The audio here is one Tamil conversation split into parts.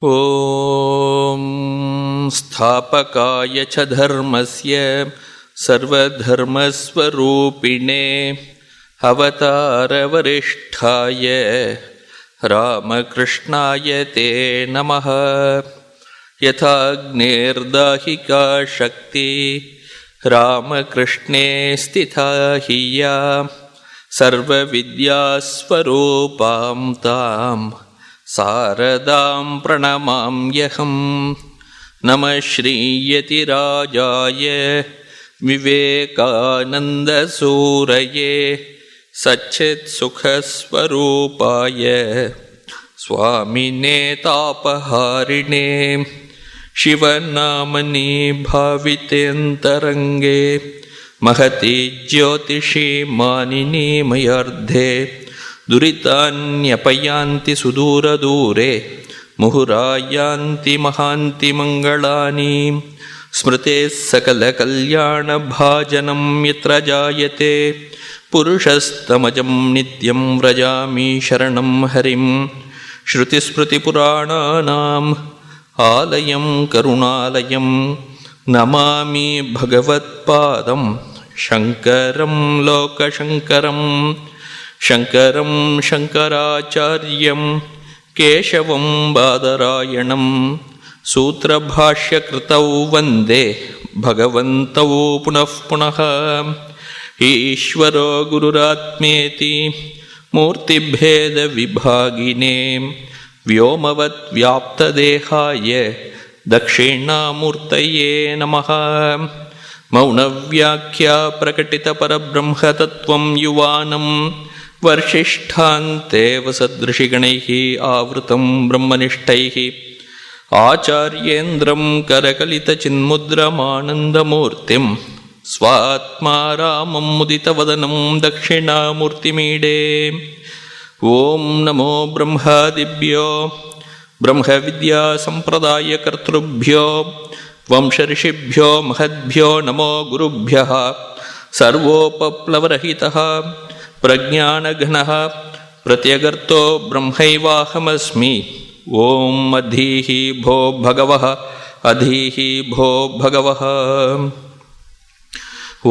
ॐ स्थापकाय च धर्मस्य सर्वधर्मस्वरूपिणे अवतारवरिष्ठाय रामकृष्णाय ते नमः। यथाग्नेर्दाहिका शक्ति रामकृष्णे स्थिता हि या सर्वविद्यास्वरूपां तां सारदां प्रणमाम्यहं। नमः श्रीयतिराजाय विवेकानन्दसूरये सच्चित्सुखस्वरूपाय स्वामिने तापहारिणे शिवनामनि भावितेऽन्तरङ्गे महति ज्योतिषी मानिनी मयार्धे दुरितान्यपयान्ति सुदूरदूरे मुहुरायान्ति महान्ति मङ्गलानि। स्मृते सकलकल्याणभाजनं यत्र जायते पुरुषस्तमजं नित्यं व्रजामि शरणं हरिं। श्रुतिस्मृतिपुराणानाम् आलयं करुणालयं नमामि भगवत्पादं शङ्करं लोकशङ्करम्। शङ्करं शङ्कराचार्यं केशवं बादरायणं सूत्रभाष्यकृतौ वन्दे भगवन्तौ पुनः पुनः। ईश्वरो गुरुरात्मेति मूर्तिभेदविभागिने व्योमवद्व्याप्तदेहाय दक्षिणामूर्तये नमः। मौनव्याख्या प्रकटितपरब्रह्मतत्त्वं युवानं वर्षिष्ठान्तेव सदृशिगणैः आवृतं ब्रह्मनिष्ठैः आचार्येन्द्रं करकलितचिन्मुद्रमानन्दमूर्तिं स्वात्मा रामं मुदितवदनं दक्षिणामूर्तिमीडे। ॐ नमो ब्रह्मादिभ्यो ब्रह्मविद्यासम्प्रदायकर्तृभ्यो वंशऋषिभ्यो महद्भ्यो नमो गुरुभ्यः। सर्वोपप्लवरहितः प्रज्ञानघनः प्रत्यगर्तो ब्रह्मैवाहमस्मि। ॐ अधीहि भो भगवः अधीहि भो भगवः। ॐ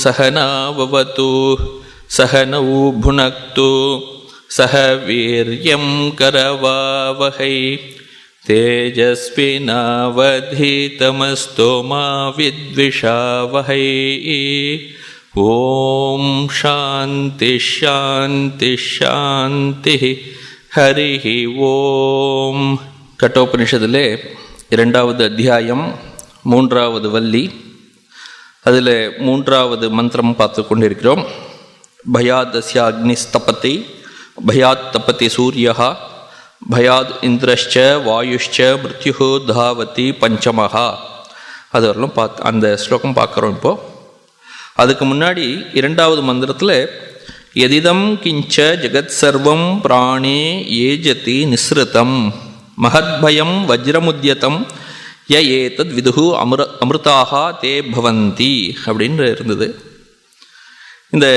सहनाववतु सहनौ भुनक्तु सह वीर्यं करवावहै तेजस्विनावधीतमस्तु मा विद्विषावहै। ஓம் சாந்தி ஷாந்தி ஷாந்தி ஹரிஹி ஓம். கட்டோபனிஷத்திலே 2வது அத்தியாயம் 3வது வள்ளி, அதில் 3வது மந்திரம் பார்த்து கொண்டிருக்கிறோம். பயாதஸ்ய அக்னிஸ்தபதி பயாத் தபதி சூரியஹா பயாத் இந்திரஷ்ச வாயுஷ்ச மிருத்யு தாவதி பஞ்சமஹா. அது வரலாம் அந்த ஸ்லோகம் பார்க்குறோம். இப்போது அதுக்கு முன்னாடி 2வது மந்திரத்தில் எதிதம் கிஞ்ச ஜெகத் சர்வம் பிராணே ஏஜதி நிஸ்ருதம் மகத்பயம் வஜ்ரமுத்யதம் ய ஏதத் விதுஹு அமிர்தாக தே பவந்தி அப்படின்னு இருந்தது. இந்த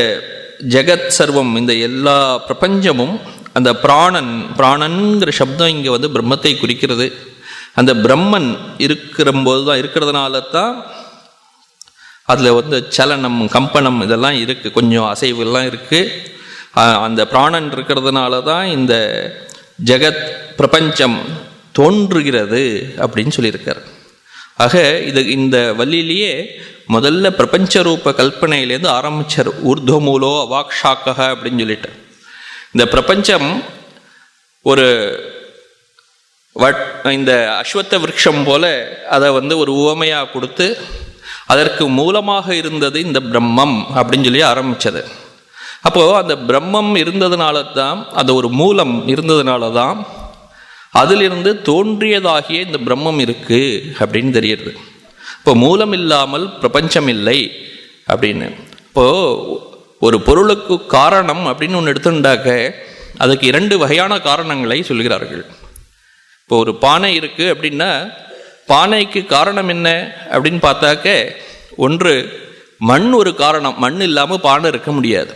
ஜெகத் சர்வம், இந்த எல்லா பிரபஞ்சமும் அந்த பிராணன்கிற சப்தம் இங்கே பிரம்மத்தை குறிக்கிறது. அந்த பிரம்மன் இருக்கிறதுனால தான் அதில் சலனம் கம்பனம் இதெல்லாம் இருக்குது, கொஞ்சம் அசைவுலாம் இருக்குது. அந்த பிராணன் இருக்கிறதுனால தான் இந்த ஜெகத் பிரபஞ்சம் தோன்றுகிறது அப்படின்னு சொல்லியிருக்கார். ஆக இந்த வள்ளியிலேயே முதல்ல பிரபஞ்ச ரூப கல்பனையிலேருந்து ஆரம்பித்தார். ஊர்துவமூலோ அவாக்ஷாக்கக அப்படின்னு சொல்லிட்டு இந்த பிரபஞ்சம் ஒரு இந்த அஸ்வத்த விருட்சம் போல அதை ஒரு உவமையாக கொடுத்து அதற்கு மூலமாக இருந்தது இந்த பிரம்மம் அப்படின்னு சொல்லி ஆரம்பித்தது. அப்போது அந்த பிரம்மம் இருந்ததுனால தான், அது ஒரு மூலம் இருந்ததுனால தான் அதிலிருந்து தோன்றியதாகிய இந்த பிரம்மம் இருக்குது அப்படின்னு தெரியுது. இப்போ மூலம் இல்லாமல் பிரபஞ்சம் இல்லை அப்படின்னு. இப்போது ஒரு பொருளுக்கு காரணம் அப்படின்னு ஒன்று எடுத்துட்டாக்க அதுக்கு 2 வகையான காரணங்களை சொல்கிறார்கள். இப்போ ஒரு பானை இருக்குது அப்படின்னா பானைக்கு காரணம் என்ன அப்படின்னு பார்த்தாக்க, ஒன்று மண் ஒரு காரணம், மண் இல்லாமல் பானை இருக்க முடியாது.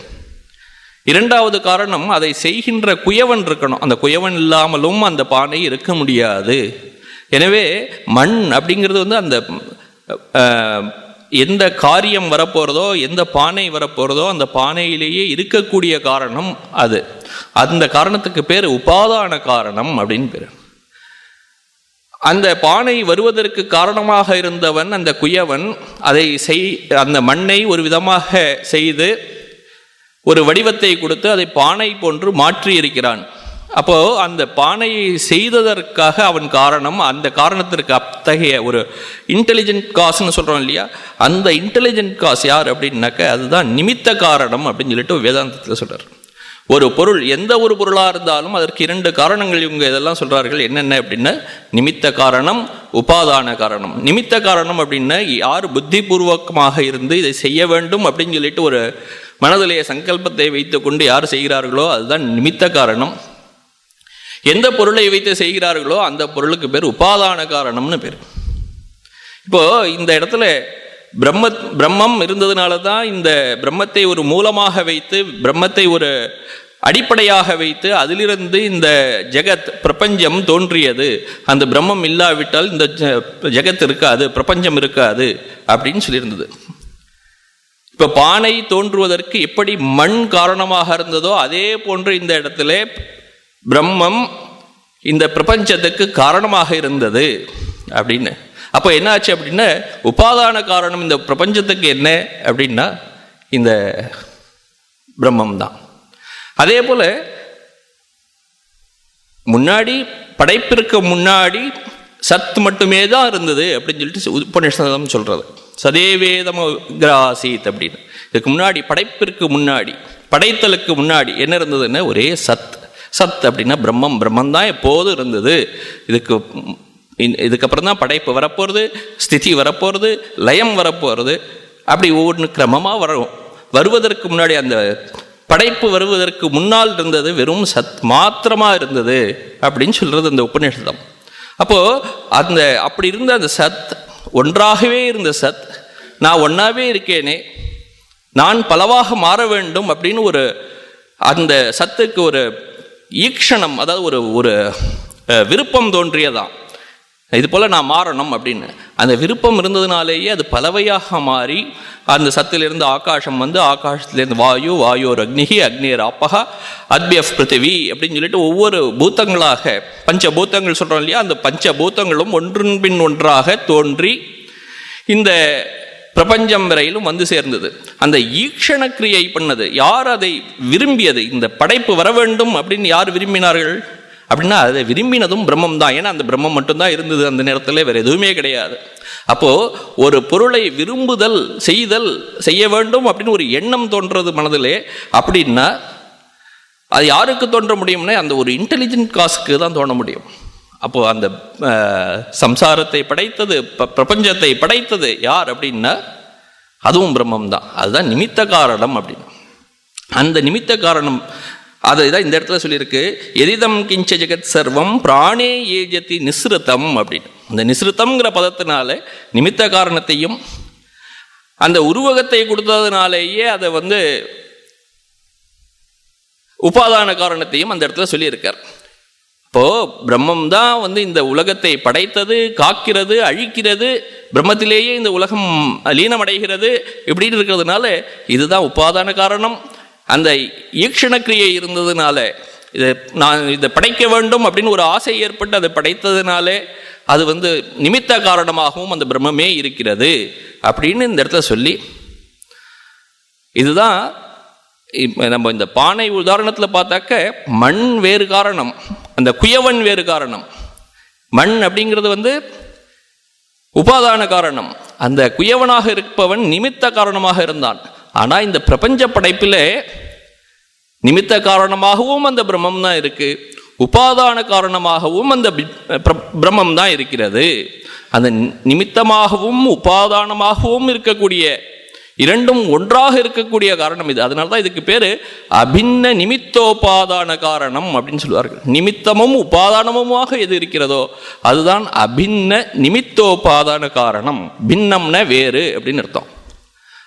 இரண்டாவது காரணம், அதை செய்கின்ற குயவன் இருக்கணும். அந்த குயவன் இல்லாமலும் அந்த பானை இருக்க முடியாது. எனவே மண் அப்படிங்கிறது வந்து அந்த எந்த காரியம் வரப்போகிறதோ, எந்த பானை வரப்போகிறதோ அந்த பானையிலேயே இருக்கக்கூடிய காரணம் அது. அந்த காரணத்துக்கு பேர் உபாதான காரணம் அப்படின்னு பேர். அந்த பானை வருவதற்கு காரணமாக இருந்தவன் அந்த குயவன் அதை அந்த மண்ணை ஒரு விதமாக செய்து ஒரு வடிவத்தை கொடுத்து அதை பானை போன்று மாற்றி இருக்கிறான். அப்போ அந்த பானையை செய்ததற்காக அவன் காரணம். அந்த காரணத்திற்கு அத்தகைய ஒரு இன்டெலிஜென்ட் காசுன்னு சொல்றோம் இல்லையா, அந்த இன்டெலிஜென்ட் காசு யார் அப்படின்னாக்க அதுதான் நிமித்த காரணம் அப்படின்னு சொல்லிட்டு வேதாந்தத்தில் சொல்றார். ஒரு பொருள், எந்த ஒரு பொருளாக இருந்தாலும் அதற்கு இரண்டு காரணங்கள் இவங்க இதெல்லாம் சொல்றார்கள். என்னென்ன அப்படின்னா நிமித்த காரணம், உபாதான காரணம். நிமித்த காரணம் அப்படின்னா யார் புத்திபூர்வகமாக இருந்து இதை செய்ய வேண்டும் அப்படின்னு சொல்லிட்டு ஒரு மனதிலேயே சங்கல்பத்தை வைத்து கொண்டு யார் செய்கிறார்களோ அதுதான் நிமித்த காரணம். எந்த பொருளை வைத்து செய்கிறார்களோ அந்த பொருளுக்கு பேர் உபாதான காரணம்னு பேர். இப்போ இந்த இடத்துல பிரம்மம் இருந்ததுனால தான் இந்த பிரம்மத்தை ஒரு மூலமாக வைத்து, பிரம்மத்தை ஒரு அடிப்படையாக வைத்து அதிலிருந்து இந்த ஜெகத் பிரபஞ்சம் தோன்றியது. அந்த பிரம்மம் இல்லாவிட்டால் இந்த ஜெகத் இருக்காது, பிரபஞ்சம் இருக்காது அப்படின்னு சொல்லியிருந்தது. இப்போ பானை தோன்றுவதற்கு எப்படி மண் காரணமாக இருந்ததோ அதே போன்று இந்த இடத்துல பிரம்மம் இந்த பிரபஞ்சத்துக்கு காரணமாக இருந்தது அப்படின்னு. அப்போ என்ன ஆச்சு அப்படின்னா உபாதான காரணம் இந்த பிரபஞ்சத்துக்கு என்ன அப்படின்னா இந்த பிரம்மம் தான். அதே போல முன்னாடி படைப்பிற்கு முன்னாடி சத் மட்டுமே தான் இருந்தது அப்படின்னு சொல்லிட்டு உபநிஷதம் சொல்றது. சதேவேதம கிராசீத் அப்படின்னு. இதுக்கு முன்னாடி, படைப்பிற்கு முன்னாடி, படைத்தலுக்கு முன்னாடி என்ன இருந்ததுன்னா ஒரே சத். சத் அப்படின்னா பிரம்மம். பிரம்மம் தான் எப்போதும் இருந்தது. இதுக்கப்புறம் தான் படைப்பு வரப்போகிறது, ஸ்திதி வரப்போகிறது, லயம் வரப்போகிறது. அப்படி ஒவ்வொன்று கிரமமாக வருவதற்கு முன்னாடி, அந்த படைப்பு வருவதற்கு முன்னால் இருந்தது வெறும் சத் மாத்திரமாக இருந்தது அப்படின்னு சொல்கிறது அந்த உபநிஷதம். அப்போது அப்படி இருந்த அந்த சத், ஒன்றாகவே இருந்த சத், நான் ஒன்றாவே இருக்கேனே, நான் பலவாக மாற வேண்டும் அப்படின்னு ஒரு அந்த சத்துக்கு ஒரு ஈக்ஷணம், அதாவது ஒரு விருப்பம் தோன்றியதான். இது போல் நான் மாறணும் அப்படின்னு அந்த விருப்பம் இருந்ததுனாலேயே அது பலவையாக மாறி அந்த சத்திலிருந்து ஆகாசம் வந்து, ஆகாசத்திலேருந்து வாயு, வாயோர் அக்னிஹி, அக்னியர் ஆப்பகா, அத்பியஃப் பிருத்திவி அப்படின்னு சொல்லிட்டு ஒவ்வொரு பூத்தங்களாக, பஞ்சபூத்தங்கள் சொல்கிறோம் இல்லையா, அந்த பஞ்சபூத்தங்களும் ஒன்றின் பின் ஒன்றாக தோன்றி இந்த பிரபஞ்சம் வரையிலும் வந்து சேர்ந்தது. அந்த ஈக்ஷண கிரியை பண்ணது யார்? அதை விரும்பியது. இந்த படைப்பு வர வேண்டும் அப்படின்னு யார் விரும்பினார்கள் அப்படின்னா அதை விரும்பினதும் பிரம்மம் தான். ஏன்னா அந்த பிரம்மம் மட்டும்தான் இருந்தது அந்த நேரத்தில், வேற எதுவுமே கிடையாது. அப்போ ஒரு பொருளை விரும்புதல், செய்ய வேண்டும் அப்படின்னு ஒரு எண்ணம் தோன்றது மனதிலே அப்படின்னா அது யாருக்கு தோன்ற முடியும்னா அந்த ஒரு இன்டெலிஜென்ட் காசுக்கு தான் தோண முடியும். அப்போ அந்த சம்சாரத்தை படைத்தது, பிரபஞ்சத்தை படைத்தது யார் அப்படின்னா அதுவும் பிரம்மம் தான். அதுதான் நிமித்த காரணம் அப்படின்னு. அந்த நிமித்த காரணம் அதை தான் இந்த இடத்துல சொல்லியிருக்கு. எதிதம் கிஞ்ச ஜெகத் சர்வம் பிராணே ஏஜதி நிஸ்ருதம் அப்படின்னு. அந்த நிஸ்ருதம்ங்கிற பதத்தினால நிமித்த காரணத்தையும் அந்த உருவகத்தை கொடுத்ததுனாலேயே அதை வந்து உபாதான காரணத்தையும் அந்த இடத்துல சொல்லியிருக்கார். இப்போ பிரம்மம் தான் வந்து இந்த உலகத்தை படைத்தது, காக்கிறது, அழிக்கிறது, பிரம்மத்திலேயே இந்த உலகம் லீனமடைகிறது இப்படின்னு இருக்கிறதுனால இதுதான் உபாதான காரணம். அந்த ஈக்ஷண கிரியை இருந்ததுனால நான் இதை படைக்க வேண்டும் அப்படின்னு ஒரு ஆசை ஏற்பட்டு அதை படைத்ததுனாலே அது வந்து நிமித்த காரணமாகவும் அந்த பிரம்மமே இருக்கிறது அப்படின்னு இந்த இடத்துல சொல்லி, இதுதான் நம்ம இந்த பானை உதாரணத்தில் பார்த்தாக்க மண் வேறு காரணம், அந்த குயவன் வேறு காரணம். மண் அப்படிங்கிறது வந்து உபாதான காரணம், அந்த குயவனாக இருப்பவன் நிமித்த காரணமாக இருந்தான். ஆனால் இந்த பிரபஞ்ச படைப்பில் நிமித்த காரணமாகவும் அந்த பிரம்மம் தான் இருக்கு, உபாதான காரணமாகவும் அந்த பிரம்மம் தான் இருக்கிறது. அந்த நிமித்தமாகவும் உபாதானமாகவும் இருக்கக்கூடிய இரண்டும் ஒன்றாக இருக்கக்கூடிய காரணம் இது. அதனால தான் இதுக்கு பேர் அபின்ன நிமித்தோபாதான காரணம் அப்படின்னு சொல்லுவார்கள். நிமித்தமும் உபாதானமுமாக எது இருக்கிறதோ அதுதான் அபின்ன நிமித்தோபாதான காரணம். பின்னம்ன வேறு அப்படின்னு அர்த்தம்.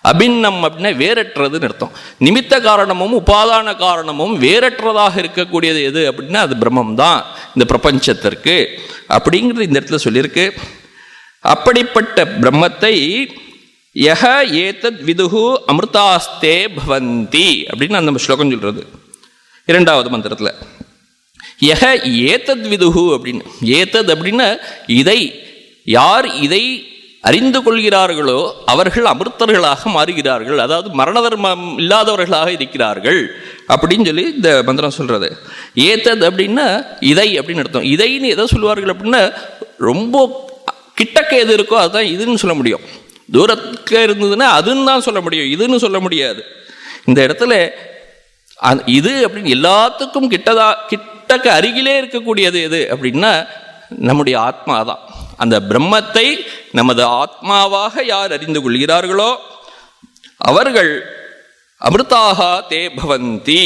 அபின்னம் அப்படின்னா வேறற்றதுன்னு அர்த்தம். நிமித்த காரணமும் உபாதான காரணமும் வேறற்றதாக இருக்கக்கூடியது எது அப்படின்னா அது பிரம்மம் தான் இந்த பிரபஞ்சத்திற்கு அப்படிங்கிறது இந்த இடத்துல சொல்லியிருக்கு. அப்படிப்பட்ட பிரம்மத்தை யஹ ஏதத் விதுஹு அமிர்தாஸ்தே பவந்தி அப்படின்னு அந்த ஸ்லோகம் சொல்றது 2வது மந்திரத்தில். யஹ ஏதத் விதுஹு அப்படின்னு, ஏதத் அப்படின்னா இதை, யார் இதை அறிந்து கொள்கிறார்களோ அவர்கள் அமிர்தர்களாக மாறுகிறார்கள், அதாவது மரண தர்மம் இல்லாதவர்களாக இருக்கிறார்கள் அப்படின்னு சொல்லி இந்த மந்திரம் சொல்றது. ஏத்தது அப்படின்னா இதை அப்படின்னு அர்த்தம். இதைன்னு எதை சொல்லுவார்கள் அப்படின்னா ரொம்ப கிட்டக்க எது இருக்கோ அதுதான் இதுன்னு சொல்ல முடியும். தூரத்துக்கு இருந்ததுன்னா அதுன்னு தான் சொல்ல முடியும், இதுன்னு சொல்ல முடியாது. இந்த இடத்துல இது அப்படின்னு எல்லாத்துக்கும் கிட்டக்க அருகிலே இருக்கக்கூடியது எது அப்படின்னா நம்முடைய ஆத்மா தான். அந்த பிரம்மத்தை நமது ஆத்மாவாக யார் அறிந்து கொள்கிறார்களோ அவர்கள் அமிர்தாக தே பவந்தி,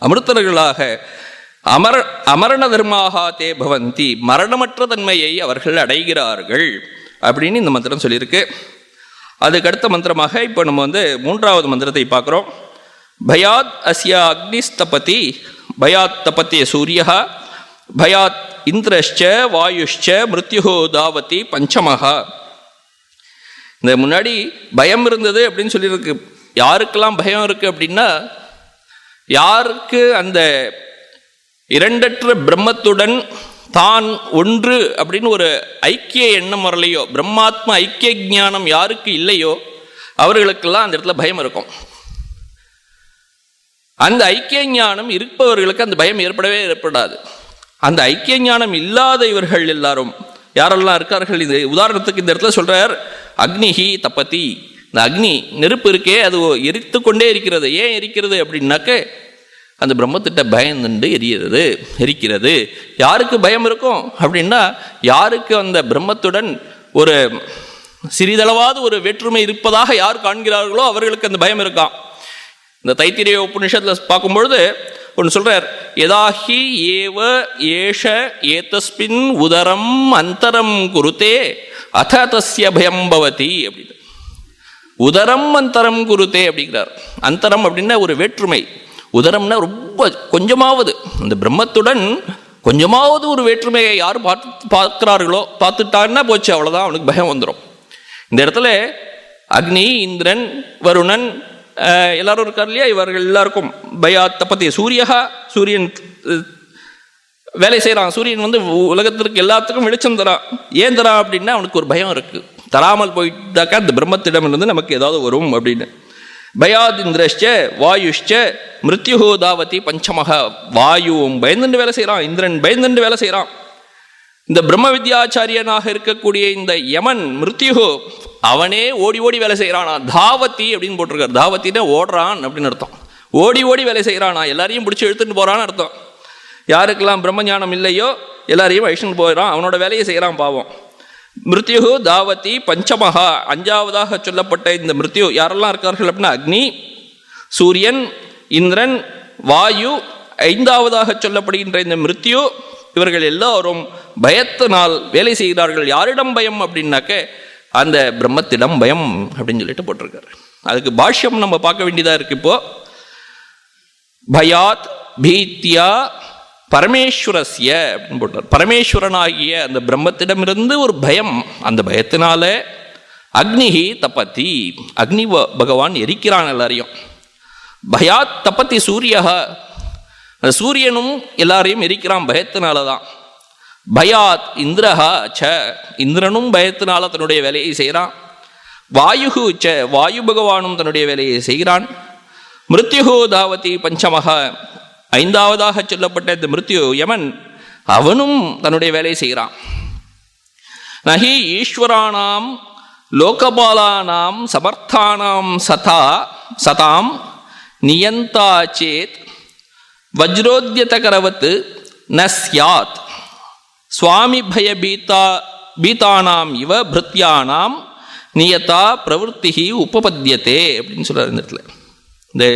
அமிர்தர்களாக, அமரண தர்மாக தே பவந்தி, மரணமற்ற தன்மையை அவர்கள் அடைகிறார்கள் அப்படின்னு இந்த மந்திரம் சொல்லியிருக்கு. அதுக்கு அடுத்த மந்திரமாக இப்போ நம்ம 3வது மந்திரத்தை பார்க்குறோம். பயாத் அஸ்யா அக்னிஸ்தபதி பயாத் தபத்தே சூரியா பயாத் இந்திரஷ்ச வாயுஷ்ச மிருத்யுஹோ தாவதி பஞ்சமஹா. இந்த முன்னாடி பயம் இருந்தது அப்படின்னு சொல்லியிருக்கு. யாருக்கெல்லாம் பயம் இருக்கு அப்படின்னா யாருக்கு அந்த இரண்டற்ற பிரம்மத்துடன் தான் ஒன்று அப்படின்னு ஒரு ஐக்கிய எண்ணம் வரலையோ, பிரம்மாத்ம ஐக்கிய ஞானம் யாருக்கு இல்லையோ அவர்களுக்கெல்லாம் அந்த இடத்துல பயம் இருக்கும். அந்த ஐக்கிய ஞானம் இருப்பவர்களுக்கு அந்த பயம் ஏற்படாது. அந்த ஐக்கிய ஞானம் இல்லாத இவர்கள் எல்லாரும் யாரெல்லாம் இருக்கார்கள், இது உதாரணத்துக்கு இந்த இடத்துல சொல்றார் அக்னிஹி தப்பதி. இந்த அக்னி நெருப்பு இருக்கே அது எரித்து கொண்டே இருக்கிறது. ஏன் எரிக்கிறது அப்படின்னாக்க அந்த பிரம்மத்திட்ட பயந்துண்டு எரிக்கிறது. யாருக்கு பயம் இருக்கும் அப்படின்னா யாருக்கு அந்த பிரம்மத்துடன் ஒரு சிறிதளவாவது ஒரு வேற்றுமை இருப்பதாக யார் காண்கிறார்களோ அவர்களுக்கு அந்த பயம் இருக்கான். இந்த தைத்திரிய உபநிஷத்தில் பார்க்கும்பொழுது ஒன்று சொல்றார், யதாஹி ஏவ ஏஷ ஏதஸ்மின் உதரம் அந்தரம் குருதே அத தஸ்ய பயம் பவதி அப்படின்னு. உதரம் அந்தரம் குருதே அப்படிங்கிறார். அந்தரம் அப்படின்னா ஒரு வேற்றுமை, உதரம்னா ரொம்ப கொஞ்சமாவது அந்த பிரம்மத்துடன் கொஞ்சமாவது ஒரு வேற்றுமையை யார் பார்க்கிறார்களோ பார்த்துட்டான்னா போச்சு, அவ்வளோதான், அவனுக்கு பயம் வந்துடும். இந்த இடத்துல அக்னி, இந்திரன், வருணன் எல்லாரும் இருக்கார் இல்லையா, இவர்கள் எல்லாருக்கும் பயாத் தபதி சூரியகா, சூரியன் வேலை செய்கிறான். சூரியன் உலகத்திற்கு எல்லாத்துக்கும் வெளிச்சம் தரான். ஏன் தரான் அப்படின்னா அவனுக்கு ஒரு பயம் இருக்கு, தராமல் போயிட்டாக்கா அந்த பிரம்மத்திடமிருந்து நமக்கு ஏதாவது வரும் அப்படின்னு. பயாத் இந்திரஷ்ச வாயுஷ்ச மிருத்யுஹோ தாவதி பஞ்சமக. வாயுவும் பயந்துண்டு வேலை செய்கிறான், இந்திரன் பயந்துண்டு வேலை செய்கிறான். இந்த பிரம்ம வித்யாச்சாரியனாக இருக்கக்கூடிய இந்த யமன் மிருத்யுஹோ அவனே ஓடி ஓடி வேலை செய்கிறானா. தாவதி அப்படின்னு போட்டிருக்காரு. தாவத்தின்னா ஓடுறான் அப்படின்னு அர்த்தம். ஓடி ஓடி வேலை செய்கிறானா, எல்லாரையும் பிடிச்சி இழுத்துட்டு போறான்னு அர்த்தம். யாருக்கெல்லாம் பிரம்மஞானம் இல்லையோ எல்லாரையும் அழிச்சுட்டு போயிடான், அவனோட வேலையை செய்கிறான் பாவம். மிருத்யுஹு தாவதி பஞ்சமஹா. 5வதாக சொல்லப்பட்ட இந்த மிருத்யு யாரெல்லாம் இருக்கார்கள் அப்படின்னா அக்னி, சூரியன், இந்திரன், வாயு. 5வதாக சொல்லப்படுகின்ற இந்த மிருத்யு, இவர்கள் எல்லாரும் பயத்தினால் வேலை செய்கிறார்கள். யாரிடம் பயம் அப்படின்னாக்க அந்த பிரம்மத்திடம் பயம் அப்படின்னு சொல்லிட்டு போட்டிருக்காரு. அதுக்கு பாஷ்யம் நம்ம பார்க்க வேண்டியதாக இருக்கு. இப்போ பயாத் பீத்யா பரமேஸ்வரஸ்ய அப்படின்னு போட்டார். பரமேஸ்வரனாகிய அந்த பிரம்மத்திடமிருந்து ஒரு பயம், அந்த பயத்தினால அக்னிஹி தபதி, அக்னி பகவான் எரிக்கிறான் எல்லாரையும். பயாத் தபதி சூரியகா, அந்த சூரியனும் எல்லாரையும் எரிக்கிறான் பயத்தினால தான். பயாத் இந்திரஹா ச, இந்திரனும் பயத்தினால தன்னுடைய வேலையை செய்கிறான். வாயுகு ச, வாயு பகவானும் தன்னுடைய வேலையை செய்கிறான். மிருத்யுஹோ தாவதி பஞ்சமக, 5வதாக சொல்லப்பட்ட இந்த மிருத்யு யமன் அவனும் தன்னுடைய வேலையை செய்கிறான். நஹி ஈஸ்வரானாம் லோகபாலானாம் சமர்த்தானாம் சதாம் நியந்தா சேத் வஜ்ரோத்யதகரவத் ந ஸ்யாத் சுவாமி பய பீதானாம் இவ பிருத்யானாம் நியதா பிரவருத்தி உபபத்தியதே அப்படின்னு சொல்றாரு இந்த இடத்துல. இந்த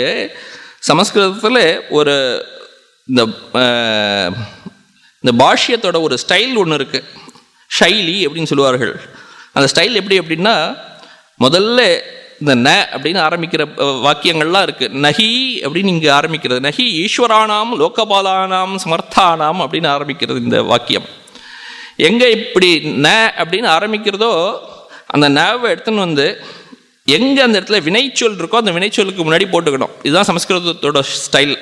சமஸ்கிருதத்தில் ஒரு இந்த பாஷ்யத்தோட ஒரு ஸ்டைல் ஒன்று இருக்கு, ஷைலி அப்படின்னு சொல்லுவார்கள். அந்த ஸ்டைல் எப்படி அப்படின்னா, முதல்ல இந்த ந அப்படின்னு ஆரம்பிக்கிற வாக்கியங்கள்லாம் இருக்குது. நஹி அப்படின்னு இங்கே ஆரம்பிக்கிறது. நஹி ஈஸ்வரானாம் லோகபாலானாம் சமர்த்தானாம் அப்படின்னு ஆரம்பிக்கிறது இந்த வாக்கியம். எங்கே இப்படி ந அப்படின்னு ஆரம்பிக்கிறதோ அந்த நவை எடுத்துன்னு வந்து எங்கே அந்த இடத்துல வினைச்சொல் இருக்கோ அந்த வினைச்சொல்லுக்கு முன்னாடி போட்டுக்கணும். இதுதான் சமஸ்கிருதத்தோட ஸ்டைல்.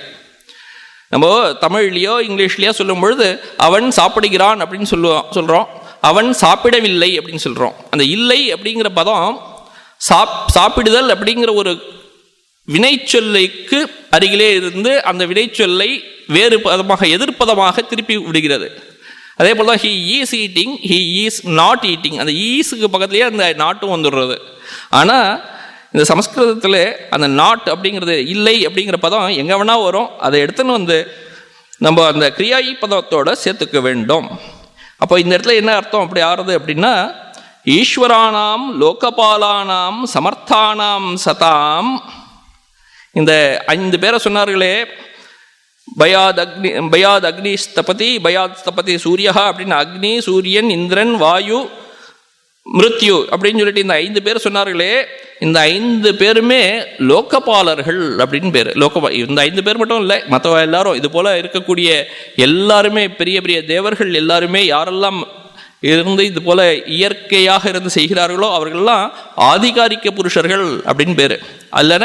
நம்ம தமிழ்லையோ இங்கிலீஷ்லையோ சொல்லும் பொழுது அவன் சாப்பிடுகிறான் அப்படின்னு சொல்கிறோம், அவன் சாப்பிடவில்லை அப்படின்னு சொல்கிறோம். அந்த இல்லை அப்படிங்கிற பதம் சாப்பிடுதல் அப்படிங்கிற ஒரு வினைச்சொல்லைக்கு அருகிலே இருந்து அந்த வினைச்சொல்லை வேறு பதமாக எதிர்ப்பதமாக திருப்பி விடுகிறது. அதே போல் தான் he is eating, he is not eating, அந்த ஈஸுக்கு பக்கத்துலேயே அந்த நாட்டும் வந்துடுறது. ஆனால் இந்த சமஸ்கிருதத்தில் அந்த நாட் அப்படிங்கிறது இல்லை அப்படிங்கிற பதம் எங்கே வேணால் வரும். அதை எடுத்துன்னு வந்து நம்ம அந்த கிரியாயி பதத்தோடு சேர்த்துக்க வேண்டும். அப்போ இந்த இடத்துல என்ன அர்த்தம் அப்படி ஆறுது அப்படின்னா, ஈஸ்வரானாம் லோகபாலானாம் சமர்த்தானாம் சதாம், இந்த 5 பேரை சொன்னார்களே, பயாத் அக்னி ஸ்தபதி, பயாத் ஸ்தபதி சூரியா அப்படின்னு அக்னி, சூரியன், இந்திரன், வாயு, மிருத்யு அப்படின்னு சொல்லிட்டு இந்த 5 பேர் சொன்னார்களே, இந்த 5 பேருமே லோகபாலர்கள் அப்படின்னு பேர். இந்த 5 பேர் மட்டும் இல்லை, மற்ற எல்லாரும் இது போல இருக்கக்கூடிய எல்லாருமே பெரிய பெரிய தேவர்கள் எல்லாருமே யாரெல்லாம் இருந்து இது போல இயற்கையாக இருந்து செய்கிறார்களோ அவர்கள்லாம் ஆதிகாரிக்க புருஷர்கள் அப்படின்னு பேர். அல்லன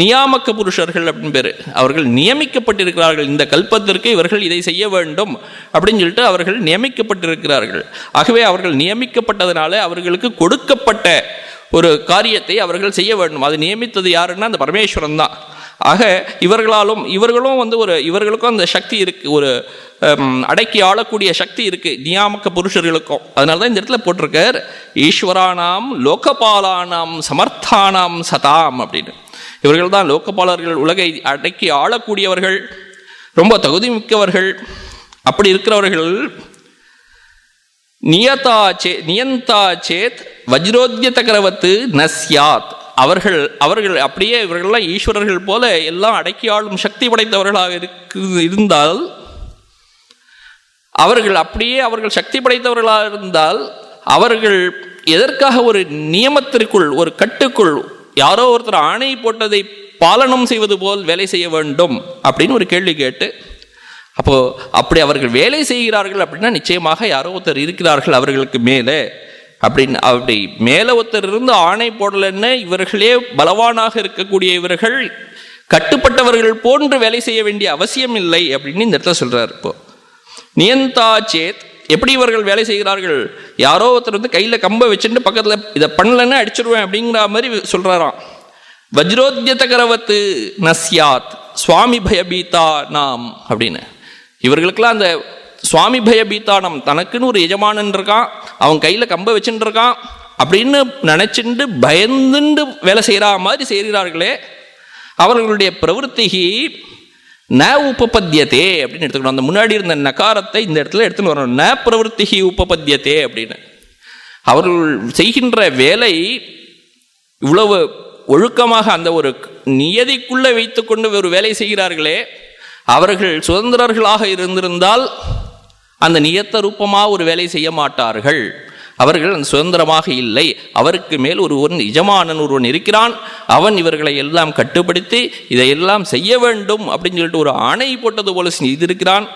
நியாமக்க புருஷர்கள் அப்படின்னு பேர். அவர்கள் நியமிக்கப்பட்டிருக்கிறார்கள், இந்த கல்பத்திற்கு இவர்கள் இதை செய்ய வேண்டும் அப்படின்னு சொல்லிட்டு அவர்கள் நியமிக்கப்பட்டிருக்கிறார்கள். ஆகவே அவர்கள் நியமிக்கப்பட்டதுனால அவர்களுக்கு கொடுக்கப்பட்ட ஒரு காரியத்தை அவர்கள் செய்ய வேண்டும். அது நியமித்தது யாருன்னா அந்த பரமேஸ்வரன் தான். ஆக இவர்களும் வந்து இவர்களுக்கும் அந்த சக்தி இருக்கு, ஒரு அடக்கி ஆளக்கூடிய சக்தி இருக்கு நியாமக்க புருஷர்களுக்கும். அதனால தான் இந்த இடத்துல போட்டிருக்கார் ஈஸ்வரானாம் லோகபாலானாம் சமர்த்தானாம் சதாம் அப்படின்னு. இவர்கள் தான் லோகபாலர்கள், உலகை அடக்கி ஆளக்கூடியவர்கள், ரொம்ப தகுதி மிக்கவர்கள். அப்படி இருக்கிறவர்கள் நியந்தா சேத் வஜ்ரோத்யதகரவத்து நஸ்யாத், அவர்கள் அப்படியே இவர்கள்லாம் ஈஸ்வரர்கள் போல எல்லாம் அடக்கி ஆளும் சக்தி படைத்தவர்களாக இருந்தால், அவர்கள் சக்தி படைத்தவர்களாக இருந்தால் அவர்கள் எதற்காக ஒரு நியமத்திற்குள், ஒரு கட்டுக்குள் யாரோ ஒருத்தர் ஆணை போட்டதை பாலனம் செய்வது போல் வேலை செய்ய வேண்டும் அப்படின்னு ஒரு கேள்வி கேட்டு, அப்படி அவர்கள் வேலை செய்கிறார்கள் அப்படின்னா நிச்சயமாக யாரோ ஒருத்தர் இருக்கிறார்கள் அவர்களுக்கு மேலே அப்படின்னு. அப்படி மேலே ஒருத்தர் இருந்து ஆணை போடலன்னு இவர்களே பலவானாக இருக்கக்கூடிய இவர்கள் கட்டுப்பட்டவர்கள் போன்று வேலை செய்ய வேண்டிய அவசியம் இல்லை அப்படின்னு இந்த இடத்துல சொல்றார். இப்போ நியந்தா சேத், எப்படி இவர்கள் வேலை செய்கிறார்கள், யாரோ ஒருத்தர் வந்து கையில் கம்பை வச்சுட்டு பக்கத்தில் இதை பண்ணலன்னு அடிச்சிடுவேன் அப்படிங்கிற மாதிரி சொல்றாராம். வஜ்ரோத்யதகரவத்து நஸ்யாத் சுவாமி பயபீதா நாம் அப்படின்னு. இவர்களுக்கெல்லாம் அந்த சுவாமி பயபீதானம், தனக்குன்னு ஒரு எஜமானன் இருக்கான், அவன் கையில் கம்பை வச்சுட்டு இருக்கான் அப்படின்னு நினைச்சுட்டு பயந்துண்டு வேலை செய்கிற மாதிரி செய்கிறார்களே, அவர்களுடைய பிரவருத்திகி ந உபபத்தியத்தே அப்படின்னு எடுத்துக்கணும். அந்த முன்னாடி இருந்த நகாரத்தை இந்த இடத்துல எடுத்துன்னு வரணும். ந பிரவருத்திகி உபபத்தியத்தே அப்படின்னு. அவர்கள் செய்கின்ற வேலை இவ்வளவு ஒழுக்கமாக அந்த ஒரு நியதிக்குள்ளே வைத்துக்கொண்டு ஒரு வேலை செய்கிறார்களே, அவர்கள் சுதந்திரர்களாக இருந்திருந்தால் அந்த நியத்த ரூபமாக ஒரு வேலை செய்ய மாட்டார்கள். அவர்கள் அந்த சுதந்திரமாக இல்லை. அவருக்கு மேல் ஒருவன் எஜமானன் ஒருவன் இருக்கிறான், அவன் இவர்களை எல்லாம் கட்டுப்படுத்தி இதையெல்லாம் செய்ய வேண்டும் அப்படின்னு சொல்லிட்டு ஒரு ஆணை போட்டது போல செய்திருக்கிறான்.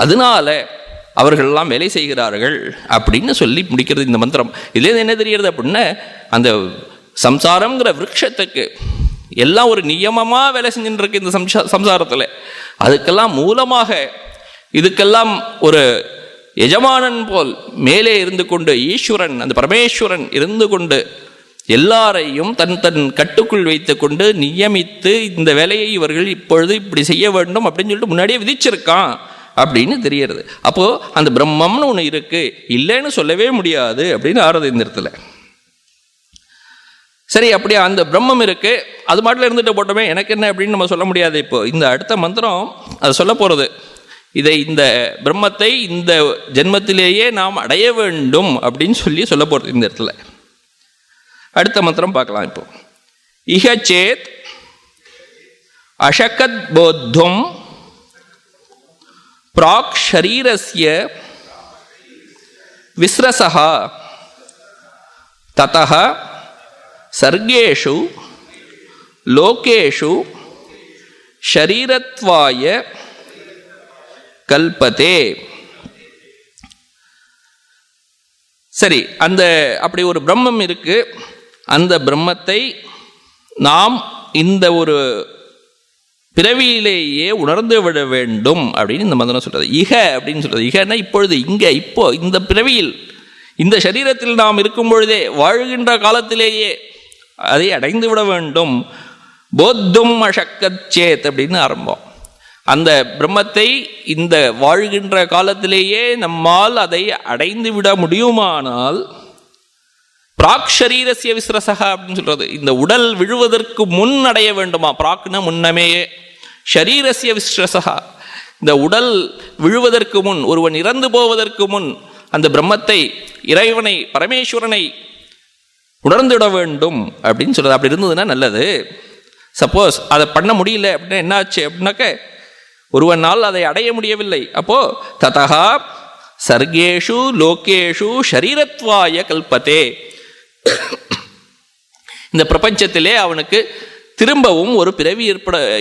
அதனால அவர்களெல்லாம் வேலை செய்கிறார்கள் அப்படின்னு சொல்லி முடிக்கிறது இந்த மந்திரம். இதுலேருந்து என்ன தெரிகிறது அப்படின்னா, அந்த சம்சாரம்ங்கிற விருட்சத்துக்கு எல்லாம் ஒரு நியமமாக வேலை செஞ்சுட்டு இருக்கு இந்த சம்சாரத்தில். அதுக்கெல்லாம் மூலமாக இதுக்கெல்லாம் ஒரு எஜமானன் போல் மேலே இருந்து கொண்டு ஈஸ்வரன், அந்த பரமேஸ்வரன் இருந்து கொண்டு எல்லாரையும் தன் கட்டுக்குள் வைத்து கொண்டு நியமித்து இந்த வேலையை இவர்கள் இப்பொழுது இப்படி செய்ய வேண்டும் அப்படின்னு சொல்லிட்டு முன்னாடியே விதிச்சிருக்கான் அப்படின்னு தெரியறது. அப்போ அந்த பிரம்மம்னு ஒன்று இருக்கு, இல்லைன்னு சொல்லவே முடியாது அப்படின்னு ஆறுது இந்த இடத்துல. சரி, அப்படியே அந்த பிரம்மம் இருக்கு, அது மாட்டில் இருந்துட்டு போட்டோமே எனக்கு என்ன அப்படின்னு நம்ம சொல்ல முடியாது. இப்போ இந்த அடுத்த மந்திரம் அது சொல்ல போறது, இந்த பிரம்மத்தை இந்த ஜென்மத்திலேயே நாம் அடைய வேண்டும் அப்படின்னு சொல்ல போறது இந்த இடத்துல. அடுத்த மந்திரம் பார்க்கலாம். இப்போ இஹ சேத் அஷகத் போத்தும் பிராக் ஷரீரஸ்ய விஸ்ரசஹ ததஹ சர்கேஷு லோகேஷு ஷரீரத்வாய கல்பதே. சரி, அப்படி ஒரு பிரம்மம் இருக்கு. அந்த பிரம்மத்தை நாம் இந்த ஒரு பிறவியிலேயே உணர்ந்து விட வேண்டும் அப்படின்னு இந்த மந்திரம் சொல்றது. இக அப்படின்னு சொல்றது. இகன்னா இப்பொழுது, இப்போ இந்த பிறவியில், இந்த சரீரத்தில் நாம் இருக்கும் பொழுதே, வாழ்கின்ற காலத்திலேயே அதை அடைந்து விட வேண்டும். போத்தும் அஷக்கச்சேத் அப்படின்னு ஆரம்பம். அந்த பிரம்மத்தை இந்த வாழ்கின்ற காலத்திலேயே நம்மால் அதை அடைந்து விட முடியுமானால், பிராக்ஷரீரஸ்ய விஸ்ரசகா அப்படின்னு சொல்றது, இந்த உடல் விழுவதற்கு முன் அடைய வேண்டுமா? பிராக்னா முன்னமே, ஷரீரஸ்ய விஸ்ரசகா இந்த உடல் விழுவதற்கு முன், ஒருவன் இறந்து போவதற்கு முன் அந்த பிரம்மத்தை, இறைவனை, பரமேஸ்வரனை உணர்ந்துவிட வேண்டும் அப்படின்னு சொல்றது. அப்படி இருந்ததுன்னா நல்லது. சப்போஸ் அதை பண்ண முடியல அப்படின்னா என்னாச்சு அப்படின்னாக்க, ஒருவனால் அதை அடைய முடியவில்லை. அப்போ ததா சர்கேஷு லோகேஷு ஷரீரத்வாய கல்பதே, இந்த பிரபஞ்சத்திலே அவனுக்கு திரும்பவும் ஒரு பிறவி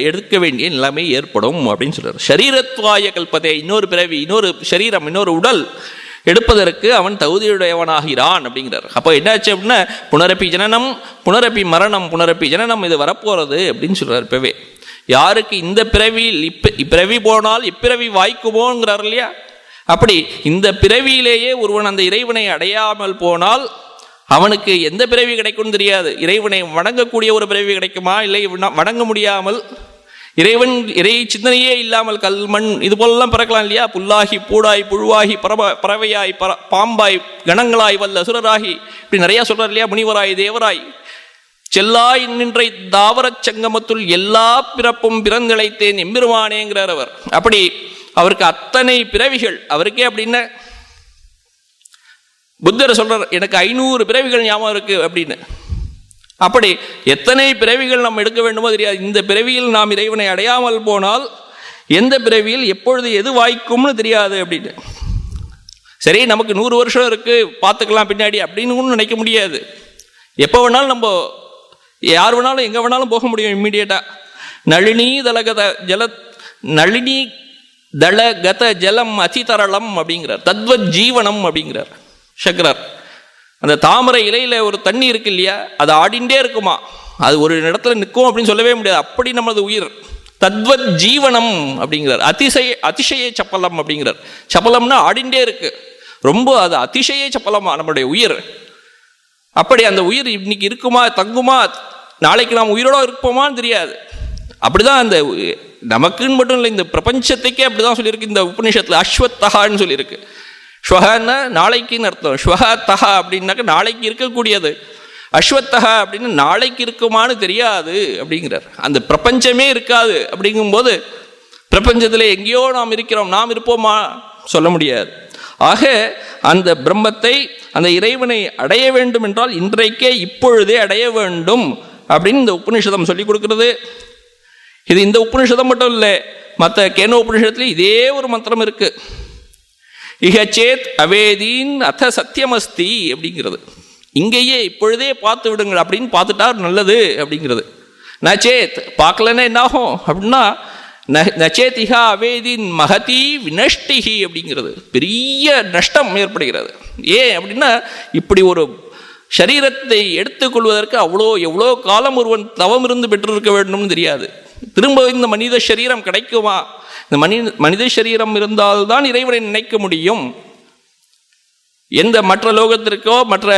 எடுக்க வேண்டிய நிலைமை ஏற்படும் அப்படின்னு சொல்றாரு. ஷரீரத்வாய கல்பதே, இன்னொரு பிறவி, இன்னொரு சரீரம், இன்னொரு உடல் எடுப்பதற்கு அவன் தகுதியுடையவனாகிறான் அப்படிங்கிறார். அப்போ என்னாச்சு அப்படின்னா, புனரப்பி ஜனனம் புனரப்பி மரணம் புனரப்பி ஜனனம், இது வரப்போறது அப்படின்னு சொல்றாரு. இப்பவே யாருக்கு இந்த பிறவியில் இப்பிறவி போனால் இப்பிறவி வாய்க்குமோங்கிறார் இல்லையா? அப்படி இந்த பிறவியிலேயே ஒருவன் அந்த இறைவனை அடையாமல் போனால் அவனுக்கு எந்த பிறவி கிடைக்கும் தெரியாது. இறைவனை வணங்கக்கூடிய ஒரு பிறவி கிடைக்குமா, இல்லை வணங்க முடியாமல் இறை சிந்தனையே இல்லாமல் கல் மண் இது போலெல்லாம் பிறக்கலாம் இல்லையா? புல்லாகி பூடாய் புழுவாகி பறவையாய் பாம்பாய் கணங்களாய் வல்ல சுரராகி, இப்படி நிறைய சொல்றார் இல்லையா? முனிவராய் தேவராய் செல்லாய் நின்றை தாவரச் சங்கமத்துள் எல்லா பிறப்பும் பிறந்திழைத்தேன் எம்பெருமானேங்கிறார் அவர். அப்படி அவருக்கு அத்தனை பிறவிகள் அவருக்கே. அப்படின்னா புத்தர் சொல்றார், எனக்கு 500 பிறவிகள் ஞாபகம் இருக்கு அப்படின்னு. அப்படி எத்தனை பிறவிகள் நாம் எடுக்க வேண்டுமோ தெரியாது. இந்த பிறவியில் நாம் இறைவனை அடையாமல் போனால் எந்த பிறவியில் எப்பொழுது எது வாய்க்கும்னு தெரியாது அப்படின்னு. சரி, நமக்கு 100 வருஷம் இருக்கு, பார்த்துக்கலாம் பின்னாடி அப்படின்னு நினைக்க முடியாது. எப்போ வேணாலும் நம்ம யார் வேணாலும் எங்கே வேணாலும் போக முடியும் இம்மிடியேட்டா. நளினி தளகத ஜலம் அதிதரளம் அப்படிங்கிறார். தத்வத் ஜீவனம் அப்படிங்கிறார் சங்கரர். அந்த தாமரை இலையில ஒரு தண்ணி இருக்கு இல்லையா, அது ஆடிண்டே இருக்குமா, அது ஒரு இடத்துல நிற்கும் அப்படின்னு சொல்லவே முடியாது. அப்படி நமது உயிர் தத்வத் ஜீவனம் அப்படிங்கிறார். அதிசய சப்பலம் அப்படிங்கிறார். சப்பலம்னா ஆடிண்டே இருக்கு, ரொம்ப அது அதிசய சப்பலமா நம்மளுடைய உயிர். அப்படி அந்த உயிர் இன்னைக்கு இருக்குமா, தங்குமா, நாளைக்கு நாம் உயிரோட இருப்போமான்னு தெரியாது. அப்படிதான் அந்த நமக்குன்னு மட்டும் இல்லை, இந்த பிரபஞ்சத்துக்கே அப்படிதான் சொல்லியிருக்கு இந்த உபநிஷத்துல. அஸ்வத்தகான்னு சொல்லியிருக்கு. ஸ்வஹன்னா நாளைக்குன்னு அர்த்தம். ஸ்வஹத்தஹா அப்படின்னாக்க நாளைக்கு இருக்கக்கூடியது. அஸ்வத்தஹா அப்படின்னு நாளைக்கு இருக்குமான்னு தெரியாது அப்படிங்கிறார். அந்த பிரபஞ்சமே இருக்காது. அப்படிங்கும்போது பிரபஞ்சத்தில் எங்கேயோ நாம் இருக்கிறோம், நாம் இருப்போமா சொல்ல முடியாது. ஆக அந்த பிரம்மத்தை, அந்த இறைவனை அடைய வேண்டும் என்றால் இன்றைக்கே இப்பொழுதே அடைய வேண்டும் அப்படின்னு இந்த உபநிஷதம் சொல்லி கொடுக்கிறது. இது இந்த உபநிஷதம் மட்டும் இல்லை, மற்ற கேனோ உபநிஷத்துலேயும் இதே ஒரு மந்திரம் இருக்கு. இகச்சேத் அவேதீன் அத சத்தியமஸ்தி அப்படிங்கிறது. இங்கேயே இப்பொழுதே பார்த்து விடுங்கள் அப்படின்னு பார்த்துட்டார் நல்லது அப்படிங்கிறது. நச்சேத் பார்க்கலன்னா என்னாகும் அப்படின்னா, நச்சேத் இஹா அவேதீன் மகதி வினஷ்டிஹி அப்படிங்கிறது. பெரிய நஷ்டம் ஏற்படுகிறது. ஏன் அப்படின்னா, இப்படி ஒரு சரீரத்தை எடுத்துக்கொள்வதற்கு எவ்வளோ காலம் ஒருவன் தவம் இருந்து பெற்றிருக்க வேண்டும்னு தெரியாது. திரும்ப இந்த மனித சரீரம் கிடைக்குமா? இந்த மனித சரீரம் இருந்தால்தான் இறைவனை நினைக்க முடியும். எந்த மற்ற லோகத்திற்கோ மற்ற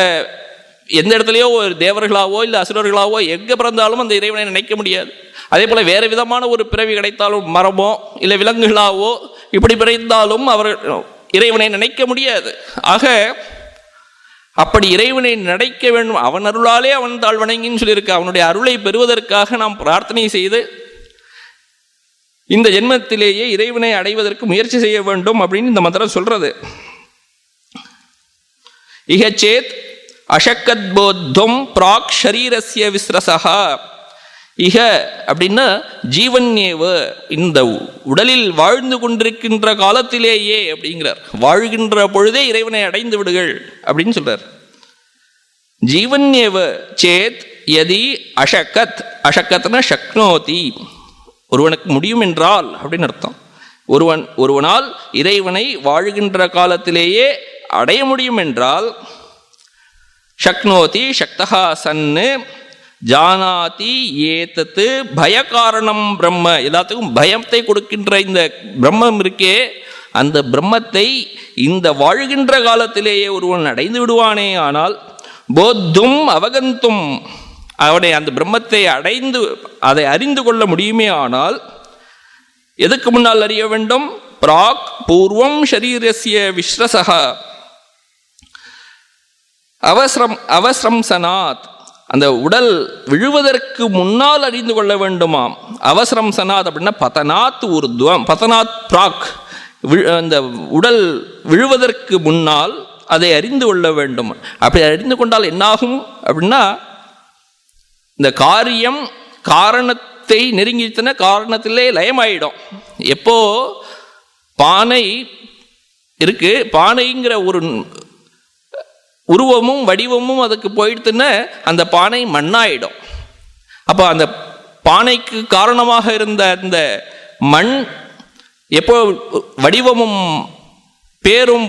எந்த இடத்துலையோ ஒரு தேவர்களாவோ இல்லை அசுரர்களாவோ எங்கே பிறந்தாலும் அந்த இறைவனை நினைக்க முடியாது. அதே போல் வேறு விதமான ஒரு பிறவி கிடைத்தாலும், மரமோ இல்லை விலங்குகளாவோ இப்படி பிறந்தாலும் அவர்கள் இறைவனை நினைக்க முடியாது. ஆக அப்படி இறைவனை நினைக்க வேண்டும். அவன் அருளாலே அவன் தாழ் வணங்கின்னு சொல்லியிருக்கு. அவனுடைய அருளை பெறுவதற்காக நாம் பிரார்த்தனை செய்து இந்த ஜென்மத்திலேயே இறைவனை அடைவதற்கு முயற்சி செய்ய வேண்டும் அப்படின்னு இந்த மந்திரம் சொல்றது. இகச்சேத் அஷக்கத் போத்தம் பிராக் ஷரீரஸ்ய விஸ்ரசஹா. இக அப்படின்னா ஜீவன்யேவ, இந்த உடலில் வாழ்ந்து கொண்டிருக்கின்ற காலத்திலேயே அப்படிங்கிறார். வாழ்கின்ற பொழுதே இறைவனை அடைந்து விடுகள் அப்படின்னு சொல்றார். ஜீவன்யேவ சேத் யதி அஷக்கத், அஷக்கத்னா சக்னோதி, ஒருவனுக்கு முடியும் என்றால் அப்படின்னு அர்த்தம். ஒருவனால் இறைவனை வாழுகின்ற காலத்திலேயே அடைய முடியும் என்றால், சக்னோதி சக்தஹா சன்னு ஜானாதி ஏதத்து பயகாரணம் பிரம்ம, எல்லாத்துக்கும் பயத்தை கொடுக்கின்ற இந்த பிரம்மம் இருக்கே, அந்த பிரம்மத்தை இந்த வாழ்கின்ற காலத்திலேயே ஒருவன் அடைந்து விடுவானே ஆனால், போத்தும் அவகந்தும், அவனை அந்த பிரம்மத்தை அடைந்து அதை அறிந்து கொள்ள முடியுமே ஆனால், எதுக்கு முன்னால் அறிய வேண்டும்? பிராக் பூர்வம் ஷரீரஸ்ய விஸ்ரசஹ அவஸ்ரம்சனாத், அந்த உடல் விழுவதற்கு முன்னால் அறிந்து கொள்ள வேண்டுமாம். அவஸ்ரம்சனாத் அப்படின்னா பதனாத் ஊர்துவம், பதனாத் பிராக், அந்த உடல் விழுவதற்கு முன்னால் அதை அறிந்து கொள்ள வேண்டும். அப்படி அறிந்து கொண்டால் என்னாகும் அப்படின்னா, இந்த காரியம் காரணத்தை நெருங்கிச்சுன்னா காரணத்திலே லயமாயிடும். எப்போ பானை இருக்கு, பானைங்கிற ஒரு உருவமும் வடிவமும் அதுக்கு போயிடுத்துன்னா அந்த பானை மண்ணாயிடும். அப்போ அந்த பானைக்கு காரணமாக இருந்த அந்த மண் எப்போ வடிவமும் பேரும்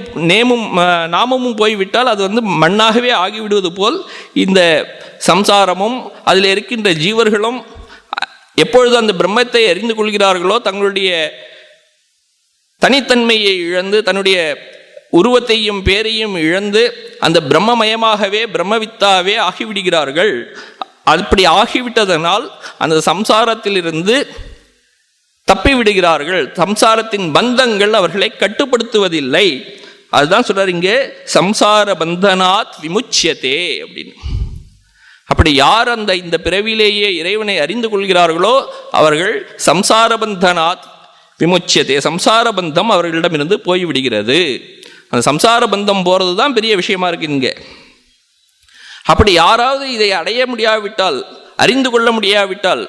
நாமமும் போய்விட்டால் அது வந்து மண்ணாகவே ஆகிவிடுவது போல், இந்த சம்சாரமும் அதில் இருக்கின்ற ஜீவர்களும் எப்பொழுது அந்த பிரம்மத்தை அறிந்து கொள்கிறார்களோ தங்களுடைய தனித்தன்மையை இழந்து, தன்னுடைய உருவத்தையும் பேரையும் இழந்து அந்த பிரம்மமயமாகவே பிரம்மவித்தாவே ஆகிவிடுகிறார்கள். அப்படி ஆகிவிட்டதனால் அந்த சம்சாரத்திலிருந்து தப்பி விடுகிறார்கள். சம்சாரத்தின் பந்தங்கள் அவர்களை கட்டுப்படுத்துவதில்லை. அதுதான் சொல்றார் இங்கே, சம்சார பந்தனாத் விமுச்சியதே அப்படின்னு. அப்படி யார் இந்த பிறவிலேயே இறைவனை அறிந்து கொள்கிறார்களோ அவர்கள் சம்சார பந்தனாத் விமுச்சியதே, சம்சார பந்தம் அவர்களிடமிருந்து போய்விடுகிறது. அந்த சம்சார பந்தம் போறது தான் பெரிய விஷயமா இருக்கு இங்க. அப்படி யாராவது இதை அடைய முடியாவிட்டால், அறிந்து கொள்ள முடியாவிட்டால்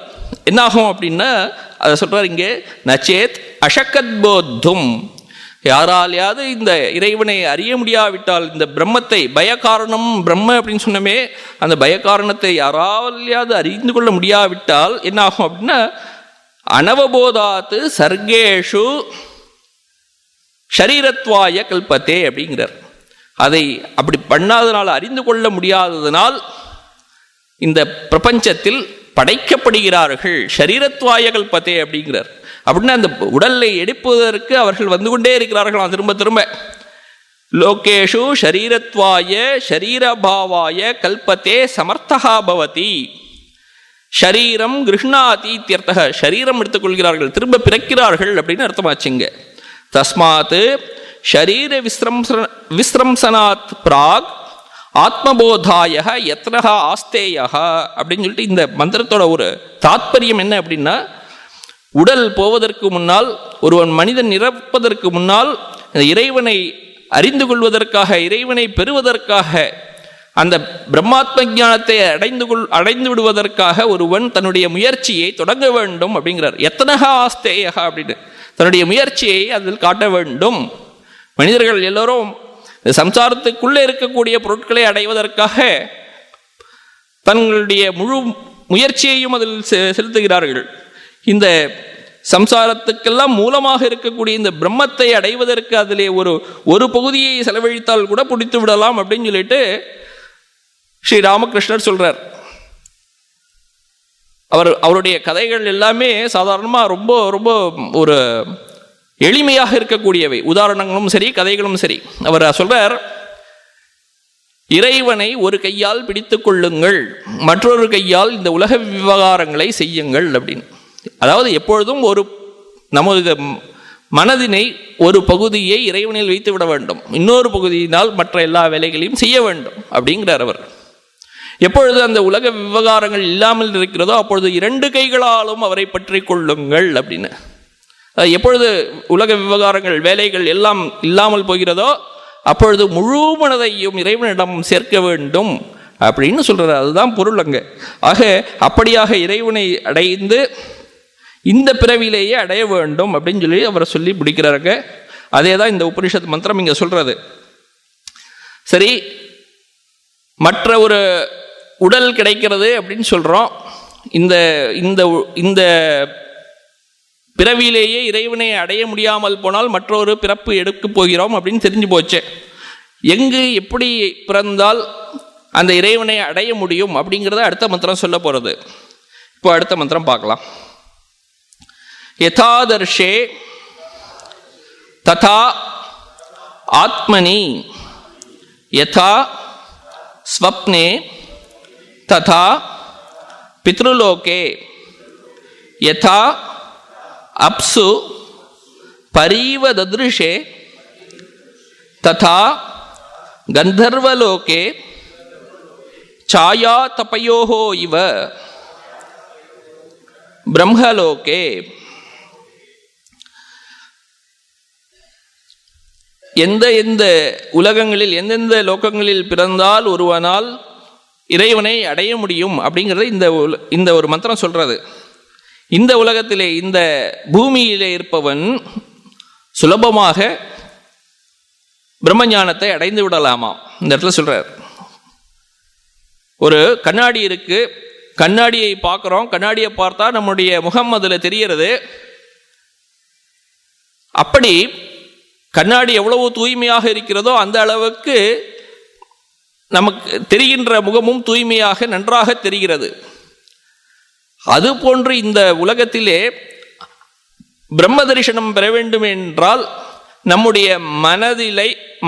என்னாகும் அப்படின்னா, அதை சொல்றார் இங்கே, நச்சேத் அஷக்கத் போத்தும், யாராலையாவது இந்த இறைவனை அறிய முடியாவிட்டால், இந்த பிரம்மத்தை பயகாரணம் பிரம்ம அப்படின்னு சொன்னமே, அந்த பயகாரணத்தை யாராலையாவது அறிந்து கொள்ள முடியாவிட்டால் என்னாகும் அப்படின்னா, அனவபோதாத்து சர்கேஷு ஷரீரத்வாய கல்பத்தே அப்படிங்கிறார். அதை அப்படி பண்ணாதனால், அறிந்து கொள்ள முடியாததனால் இந்த பிரபஞ்சத்தில் படைக்கப்படுகிறார்கள். ஷரீரத்வாய கல்பத்தே அப்படிங்கிறார். அப்படின்னா அந்த உடலை எடுப்பதற்கு அவர்கள் வந்து கொண்டே இருக்கிறார்களாம் திரும்ப திரும்ப. லோகேஷு ஷரீரத்வாய ஷரீரபாவாய கல்பத்தே சமர்த்தகா பவதி. ஷரீரம் கிருஷ்ணாதி இத்தியர்த்தக, ஷரீரம் எடுத்துக்கொள்கிறார்கள், திரும்ப பிறக்கிறார்கள் அப்படின்னு அர்த்தமாச்சுங்க. தஸ்மாத் ஷரீர விஸ்ரம்சனாத் பிராக் ஆத்மபோதாய யத்னஹ ஆஸ்தேய அப்படின்னு சொல்லிட்டு இந்த மந்திரத்தோட ஒரு தாத்பரியம் என்ன அப்படின்னா, உடல் போவதற்கு முன்னால், ஒருவன் மனிதன் இறப்பதற்கு முன்னால் இறைவனை அறிந்து கொள்வதற்காக, இறைவனை பெறுவதற்காக, அந்த பிரம்மாத்ம ஞானத்தை அடைந்து விடுவதற்காக ஒருவன் தன்னுடைய முயற்சியை தொடங்க வேண்டும் அப்படிங்கிறார். எத்தனகா ஆஸ்தேயா அப்படின்னு தன்னுடைய முயற்சியை அதில் காட்ட வேண்டும். மனிதர்கள் எல்லோரும் சம்சாரத்துக்குள்ளே இருக்கக்கூடிய பொருட்களை அடைவதற்காக தங்களுடைய முழு முயற்சியையும் அதில் செலுத்துகிறார்கள். இந்த சம்சாரத்துக்கெல்லாம் மூலமாக இருக்கக்கூடிய இந்த பிரம்மத்தை அடைவதற்கு அதிலே ஒரு பகுதியை செலவழித்தால் கூட பிடித்து விடலாம் அப்படின்னு சொல்லிட்டு ஸ்ரீ ராமகிருஷ்ணர் சொல்றார். அவருடைய கதைகள் எல்லாமே சாதாரணமாக ரொம்ப ரொம்ப ஒரு எளிமையாக இருக்கக்கூடியவை. உதாரணங்களும் சரி, கதைகளும் சரி. அவர் சொல்றார், இறைவனை ஒரு கையால் பிடித்து கொள்ளுங்கள், மற்றொரு கையால் இந்த உலக விவகாரங்களை செய்யுங்கள் அப்படின்னு. அதாவது எப்பொழுதும் நமது மனதினை ஒரு பகுதியை இறைவனில் வைத்து விட வேண்டும், இன்னொரு பகுதியினால் மற்ற எல்லா வேலைகளையும் செய்ய வேண்டும் அப்படிங்கிறார் அவர். எப்பொழுது அந்த உலக விவகாரங்கள் இல்லாமல் இருக்கிறதோ அப்பொழுது இரண்டு கைகளாலும் அவரை பற்றி கொள்ளுங்கள் அப்படின்னு. எப்பொழுது உலக விவகாரங்கள் வேலைகள் எல்லாம் இல்லாமல் போகிறதோ அப்பொழுது முழு மனதையும் இறைவனிடம் சேர்க்க வேண்டும் அப்படின்னு சொல்றாரு. அதுதான் பொருள் அங்க. ஆக அப்படியாக இறைவனை அடைந்து இந்த பிறவிலேயே அடைய வேண்டும் அப்படின்னு சொல்லி அவரை சொல்லி முடிக்கிறாருங்க. அதே தான் இந்த உபனிஷத் மந்திரம் இங்க சொல்றது. சரி, மற்ற ஒரு உடல் கிடைக்கிறது அப்படின்னு சொல்கிறோம். இந்த இந்த இந்த பிறவியிலேயே இறைவனை அடைய முடியாமல் போனால் மற்றொரு பிறப்பு எடுக்க போகிறோம் அப்படின்னு தெரிஞ்சு போச்சு. எங்கு எப்படி பிறந்தால் அந்த இறைவனை அடைய முடியும் அப்படிங்கிறத அடுத்த மந்திரம் சொல்ல போகிறது. இப்போ அடுத்த மந்திரம் பார்க்கலாம். யதாதர்ஷே ததா ஆத்மனி யதா ஸ்வப்னே ததா பித்ருலோகே யதா அப்சு பரீவ தத்ருஷே ததா கந்தர்வலோகே சாயா தபயோஹோ இவ பிரம்மலோகே. எந்த உலகங்களில் எந்தெந்த லோகங்களில் பிறந்தால் ஒருவனால் இறைவனை அடைய முடியும் அப்படிங்கிறத இந்த ஒரு மந்திரம் சொல்றது. இந்த உலகத்திலே இந்த பூமியிலே இருப்பவன் சுலபமாக பிரம்மஞானத்தை அடைந்து விடலாமா? இந்த இடத்துல சொல்றார். ஒரு கண்ணாடி இருக்கு, கண்ணாடியை பார்க்குறோம், கண்ணாடியை பார்த்தா நம்முடைய முகம் அதில் தெரிகிறது. அப்படி கண்ணாடி எவ்வளவு தூய்மையாக இருக்கிறதோ அந்த அளவுக்கு நமக்கு தெரிகின்ற முகமும் தூய்மையாக நன்றாக தெரிகிறது. அதுபோன்று இந்த உலகத்திலே பிரம்ம தரிசனம் பெற வேண்டும் என்றால் நம்முடைய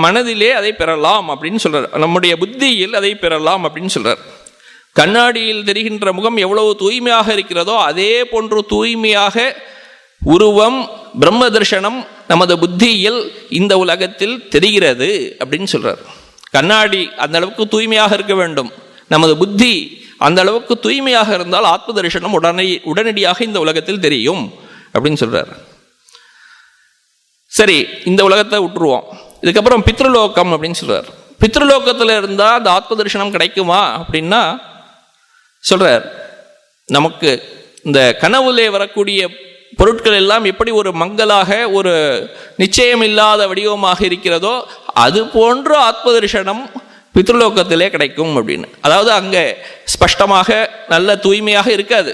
மனதிலே அதை பெறலாம் அப்படின்னு சொல்றார். நம்முடைய புத்தியில் அதை பெறலாம் அப்படின்னு சொல்றார். கண்ணாடியில் தெரிகின்ற முகம் எவ்வளவு தூய்மையாக இருக்கிறதோ அதே போன்று தூய்மையாக உருவம் பிரம்ம தரிசனம் நமது புத்தியில் இந்த உலகத்தில் தெரிகிறது அப்படின்னு சொல்றார். கண்ணாடி அந்த அளவுக்கு தூய்மையாக இருக்க வேண்டும், நமது புத்தி அந்த அளவுக்கு தூய்மையாக இருந்தால் ஆத்ம தரிசனம் உடனடியாக இந்த உலகத்தில் தெரியும் அப்படின்னு சொல்றார். சரி, இந்த உலகத்தை விட்டுருவோம். இதுக்கப்புறம் பித்ருலோகம் அப்படின்னு சொல்றார். பித்ருலோகத்தில் இருந்தால் அந்த ஆத்ம தரிசனம் கிடைக்குமா அப்படின்னா சொல்றார். நமக்கு இந்த கனவுலே வரக்கூடிய பொருட்கள் எல்லாம் எப்படி ஒரு மங்கலாக ஒரு நிச்சயம் இல்லாத வடிவமாக இருக்கிறதோ அது போன்று ஆத்ம தரிசனம் பித்ருலோகத்திலே கிடைக்கும் அப்படின்னு. அதாவது அங்கே ஸ்பஷ்டமாக நல்ல தூய்மையாக இருக்காது.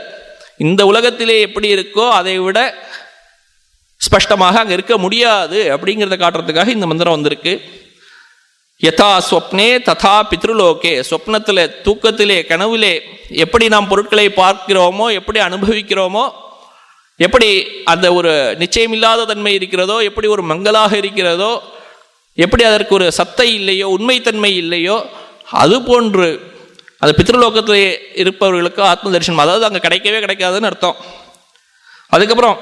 இந்த உலகத்திலே எப்படி இருக்கோ அதை விட ஸ்பஷ்டமாக அங்கே இருக்க முடியாது அப்படிங்கிறத காட்டுறதுக்காக இந்த மந்திரம் வந்திருக்கு. யதா ஸ்வப்னே ததா பித்ருலோகே. ஸ்வப்னத்தில், தூக்கத்திலே, கனவிலே எப்படி நாம் பொருட்களை பார்க்கிறோமோ, எப்படி அனுபவிக்கிறோமோ, எப்படி அந்த ஒரு நிச்சயமில்லாத தன்மை இருக்கிறதோ, எப்படி ஒரு மங்கலாக இருக்கிறதோ, எப்படி அதற்கு ஒரு சத்தை இல்லையோ, உண்மைத்தன்மை இல்லையோ, அது போன்று அந்த பித்ருலோகத்திலே இருப்பவர்களுக்கு ஆத்ம தரிசனம் அதாவது அங்கே கிடைக்கவே கிடைக்காதுன்னு அர்த்தம். அதுக்கப்புறம்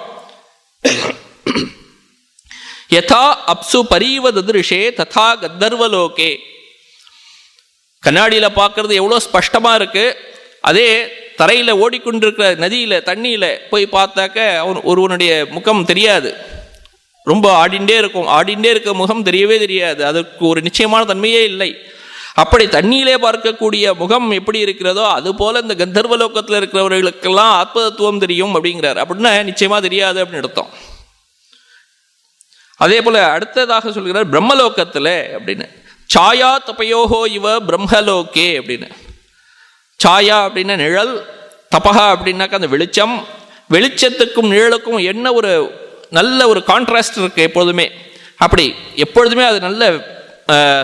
யதா அப்சு பரீவ தத்ருஷே ததா கந்தர்வலோகே. கண்ணாடியில் பார்க்கறது எவ்வளோ ஸ்பஷ்டமாக இருக்கு, அதே தரையில் ஓடிக்கொண்டிருக்கிற நதியில் தண்ணியில் போய் பார்த்தாக்க ஒருவனுடைய முகம் தெரியாது, ரொம்ப ஆடிண்டே இருக்கும். ஆடிண்டே இருக்க முகம் தெரியவே தெரியாது, அதற்கு ஒரு நிச்சயமான தன்மையே இல்லை. அப்படி தண்ணியிலே பார்க்கக்கூடிய முகம் எப்படி இருக்கிறதோ அதுபோல இந்த கந்தர்வலோகத்தில் இருக்கிறவர்களுக்கெல்லாம் ஆத்மதத்துவம் தெரியும் அப்படிங்கிறார். அப்படின்னா நிச்சயமா தெரியாது அப்படின்னு அர்த்தம். அதே போல அடுத்ததாக சொல்கிறார் பிரம்மலோகத்தில் அப்படின்னு. சாயா தபயோஹோ இவ பிரம்மலோகே அப்படின்னு. சாயா அப்படின்னா நிழல், தபகா அப்படின்னாக்கா அந்த வெளிச்சம். வெளிச்சத்துக்கும் நிழலுக்கும் என்ன ஒரு நல்ல ஒரு கான்ட்ராஸ்ட் இருக்கு எப்பொழுதுமே. அப்படி எப்பொழுதுமே அது நல்ல